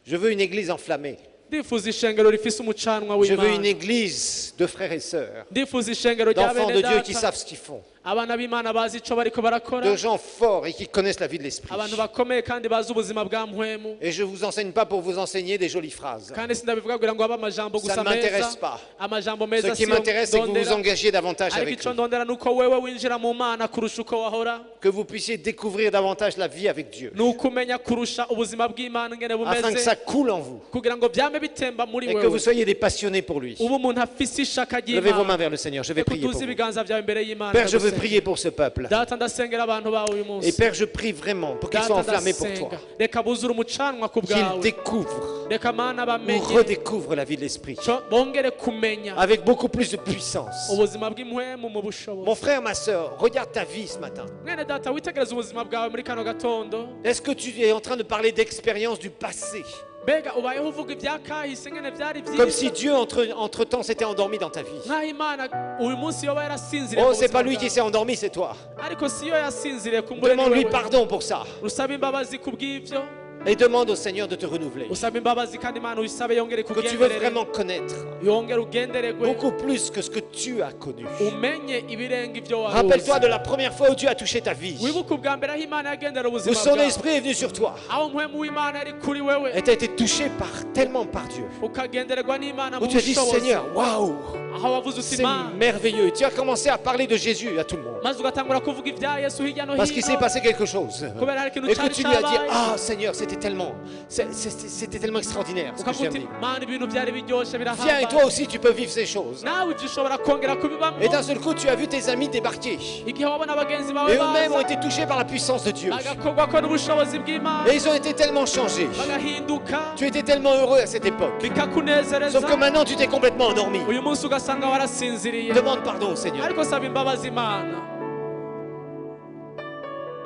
Je veux une église enflammée. Ndifuza ishengero rifise umucanwa Je veux une w'Imana. église de frères et sœurs, Ndifuza ishengero rya d'enfants bene de Dieu qui data, savent ce qu'ils font, abana b'Imana bazi ico bariko barakora, de gens forts et qui connaissent la vie de l'esprit. abantu bakomeye kandi bazi ubuzima bwa mpwemu. Et je ne vous enseigne pas pour vous enseigner des jolies phrases. Kandi sindabivuga kugira ngo habe amajambo Ça gusa ne m'intéresse meza, pas. amajambo Ce meza qui siyo m'intéresse, c'est que vous vous ndondera, engagiez davantage ariko avec ico lui, ndondera nuko wewe winjira mu Mana kurusha uko wahora, que vous puissiez découvrir davantage la vie avec Dieu, nuko umenya kurusha ubuzima bw'Imana ngene afin que bumeze, ça coule en vous kugira ngo byame bitemba muri et que vous wewe, soyez des passionnés pour lui. ubu umuntu afise ishaka Levez vos mains ry'Imana. vers le Seigneur, je vais Reka prier pour utuze vous. ibiganza byawe imbere y'Imana. Père, je veux prier pour ce peuple. data ndasengera abantu bawe uyu Et munsi Père, je prie vraiment pour qu'ils soient data enflammés pour toi. ndasenga reka buzure umucanwa ku Qu'ils bwawe découvrent reka mana ou bamenye redécouvrent la vie de l'Esprit. bongere kumenya Avec beaucoup plus de puissance. ubuzima bw'impwemu mu Mon bushobozi frère, ma soeur, regarde ta vie ce matin. mwene data witegereze ubuzima bwawe muri kano gatondo Est-ce que tu es en train de parler d'expérience du passé? mbega ubayeho uvuga ibyakahise ngene byari Comme si byiza Dieu, entre-temps, s'était endormi dans ta vie. nk'aho imana uyu munsi yoba yarasinziriye Oh, mu c'est buzima pas lui qui bwawe. s'est endormi, c'est toi. ariko si yo yasinziriye kumbure ni Demande-lui wewe. pardon pour ça. usaba imbabazi ku bw'ibyo Et demande au Seigneur de te renouveler. usaba imbabazi kandi imana uyisabe yongere Que tu veux kugenderere vraiment connaître yongere ugendererwe beaucoup plus que ce que tu as connu. umenye ibirenga ibyo wari Rappelle-toi uzi de la première fois où Dieu a touché ta vie. wibuke ubwa mbere aho imana yagendera Où ubuzima son bwawe esprit est venu sur toi. aho mpwemu w'imana yari kuri wewe Et tu as été touché tellement par Dieu. ukagendererwa n'imana Où mu tu as dit, bushobozi Seigneur, waouh, aho wavuze uti c'est imana merveilleux. Tu as commencé à parler de Jésus à tout le monde. maze ugatangura kuvuga ibya yesu hirya no Parce qu'il s'est hino passé quelque chose. kubera hari ikintu Et que cyari tu lui as dit, cyabaye ah Seigneur, c'était tellement extraordinaire ce que je ukavuga viens uti de vivre. mana ibintu byari biryoshye Viens et birahambaye toi aussi tu peux vivre ces choses. nawe ibyo ushobora kongera kubibamo Et d'un seul coup tu as vu tes amis débarquer. igihe wabona bagenzi bawe Et eux-mêmes ont baza été touchés par la puissance de Dieu. bagakorwa ko n'ubushobozi bw'imana Et ils ont été tellement changés. bagahinduka Tu étais tellement heureux à cette époque. bikakunezereza Sauf que maintenant tu t'es complètement endormi. uyu munsi ugasanga warasinziriye Demande pardon au Seigneur. ariko saba imbabazi imana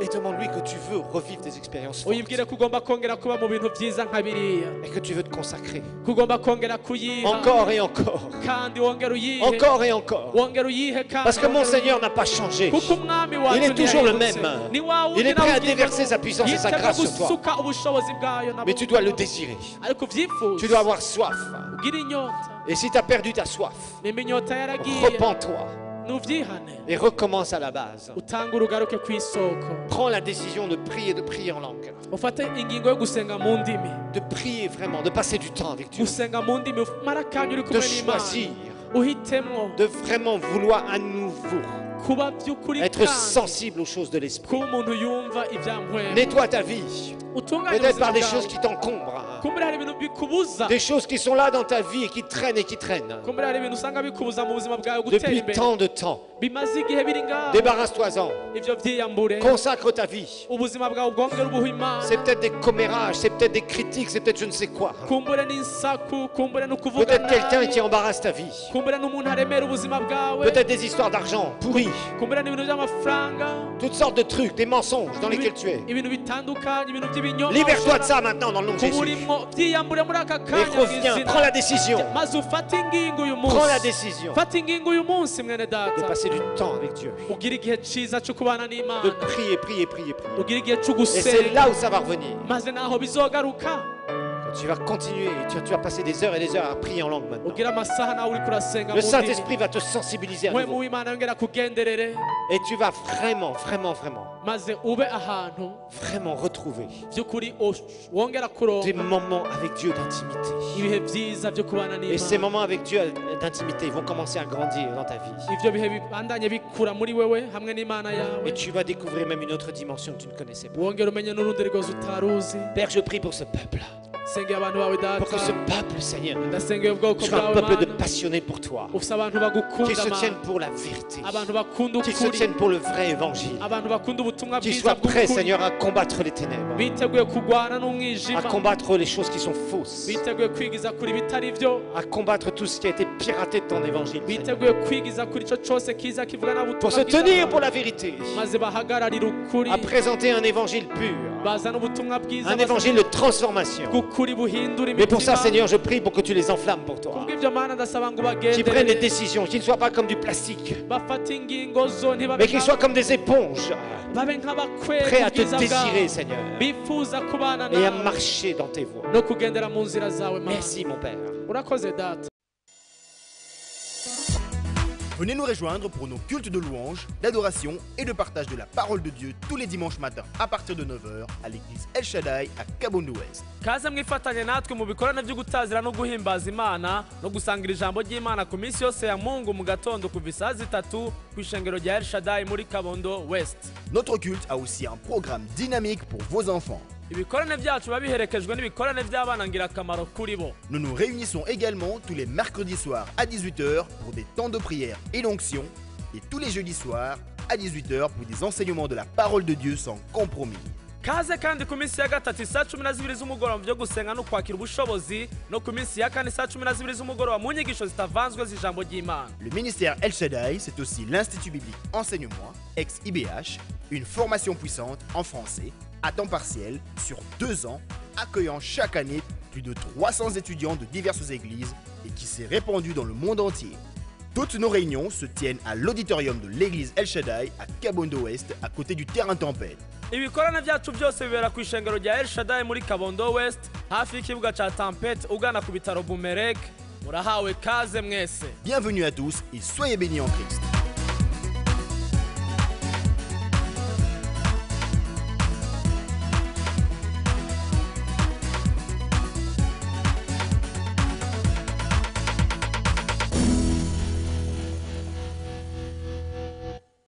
Et demande-lui que tu veux revivre des expériences fortes. uyibwire ko ugomba kongera kuba mu bintu byiza nka biriya Et que tu veux te consacrer. ko ugomba kongera kuyiha Encore et encore. kandi wongera uyihe Encore et encore. wongera uyihe kandi Parce que mon wongera uyihe. Seigneur n'a pas changé. kuko umwami wacu Il est toujours le ntiyahindutse. même. Ni wa wundi Il est prêt nawe à ugira déverser ngo sa puissance et sa yiteguye grâce sur toi. gusuka ubushobozi bwayo na Mais tu dois le désirer. ariko ubyifuza Tu dois avoir soif. ugira inyota Et si tu as perdu ta soif, nimba inyota yaragiye repens-toi nubyihane et recommence à la base. utangure ugaruke ku isoko Prends la décision de prier en langue. ufate ingingo yo gusenga mu ndimi De prier vraiment, de passer du temps avec Dieu. gusenga mu ndimi umara akanya uri De kumwe n'imana choisir, uhitemwo de vraiment vouloir à nouveau kuba by'ukuri être kandi sensible aux choses de l'esprit. kuba umuntu yumva ibyamuhwema Nettoie ta vie, utunganye peut-être par ubuzima des bwawe choses qui t'encombrent. kumbura hari ibintu bikubuza Des choses qui sont là dans ta vie et qui traînent et qui traînent. kumbura hari ibintu usanga bikubuza mu buzima bwawe gutera Depuis imbere tant de temps. bimaze igihe biri ngaho Débarrasse-toi-en. ibyo byiyambure Consacre ta vie. ubuzima bwawe bwongere ubuha imana C'est peut-être des commérages, c'est peut-être des critiques, c'est peut-être je ne sais quoi. kumbure n'insaku kumbure n'ukuvuga Peut-être quelqu'un nabi qui embarrasse ta vie. kumbure n'umuntu aremera ubuzima bwawe Peut-être des histoires d'argent pourries. kumbure n'ibintu by'amafaranga Toutes sortes de trucs, des mensonges dans lesquels tu es. ibintu bitandukanye ibintu by'ibinyoma Libère-toi de ça maintenant dans le nom de kuba Jésus. urimo byiyambure muri aka Et kanya mu reviens, izina prends la décision. maze ufate ingingo uyu Prends la munsi décision fata ingingo uyu munsi mwene de data passer du temps avec Dieu. ugira igihe cyiza cyo kubana De n'imana prier, prier, prier, prier. ugira igihe cyo Et c'est gusenga là où ça va revenir. maze naho bizogaruka Quand tu vas continuer, tu vas passer des heures et des heures à prier en langue maintenant. ugira amasaha nawe uri kurasenga Le mu ndimi Saint-Esprit va te sensibiliser à mpwemu nouveau. w'imana yongera kugenderere Et tu vas vraiment, vraiment, vraiment, maze ube ahantu vraiment retrouver by'ukuri wongera des kuronka moments avec Dieu d'intimité. ibihe byiza byo kubana Et ces n'imana moments avec Dieu d'intimité vont commencer à grandir dans ta vie. ibyo bihe bibandanye bikura muri wewe hamwe n'imana yawe Et tu vas découvrir même une autre dimension que tu ne connaissais pas. wongera umenye n'urundi rwose utari uzi Père, je prie pour ce peuple. sengera abantu bawe Pour que data ce peuple, Seigneur, ndasengera ubwoko soit un bwawe peuple de mana passionnés pour toi. ufite abantu Qui bagukunda se tiennent mana pour la vérité. abantu bakunda Qui se ukuri tiennent pour le vrai évangile. abantu bakunda ubutumwa Qui bwiza soient prêts, bw'ukuri Seigneur, à combattre les ténèbres. biteguye kurwana À n'umwijima combattre les choses qui sont fausses. biteguye kwigiza kuri bitari byo À combattre tout ce qui a été piraté de ton évangile. Seigneur. biteguye kwigiza kuri icyo cyose kiza kivuga Pour se n'ubutumwa tenir bwiza pour la vérité. maze bahagararire ukuri À présenter un évangile pur. bazana ubutumwa bwiza Un évangile de transformation. bw'ukuri buhindura Mais pour ça, imitima Seigneur, je prie pour que tu les enflammes pour toi. kubw'ibyo mana ndasaba ngo Qu'ils prennent des bagendere décisions, qu'ils ne soient pas comme du plastique, bafate ingingo zo ntibabe mais qu'ils soient comme des éponges, babe nk'abakwega prêts à te ubwiza désirer, bwawe Seigneur, bifuza kubana et à nawe marcher dans tes voies. no kugendera mu nzira zawe mana Merci, mon Père. urakoze data. Venez nous rejoindre pour nos cultes de louange, d'adoration et de partage de la parole de Dieu tous les dimanches matins à partir de 9h à l'église El Shaddai à Kabondo Ouest. kaze mwifatanye natwe mu bikorane byo gutazira no guhimbaza imana no gusangira ijambo ry'imana ku minsi yose ya mungu mu gatondo kuva isaha 3 ku ishengero rya El Shaddai muri Kabondo West. Notre culte a aussi un programme dynamique pour vos enfants. ibikorane byacu biba biherekejwe n'ibikorane by'abana ngirakamaro kuri bo. Nous nous réunissons également tous les mercredis soirs à 18h pour des temps de prière et d'onction et tous les jeudis soirs à 18h pour des enseignements de la parole de Dieu sans compromis. kaze kandi ku minsi ya gatatu saa 12 z'umugoroba byo gusenga no kwakira ubushobozi no ku minsi ya kane saa 12 z'umugoroba mu nyigisho zitavanzwe z'ijambo ry'Imana. Le ministère El Shaddai, c'est aussi l'Institut biblique Enseigne-moi, ex-IBH, une formation puissante en français, à temps partiel, sur 2 ans, accueillant chaque année plus de 300 étudiants de diverses églises et qui s'est répandue dans le monde entier. Toutes nos réunions se tiennent à l'auditorium de l'église El Shaddai à Kabondo West, à côté du terrain Tempête. Ibikorana byacu byose bibera ku ishengero rya El Shaddai muri Kabondo West hafi y'ikibuga ca Tempête ugana ku bitaro Bumerek. Murahawe kaze mwese. Bienvenue à tous et soyez bénis en Christ.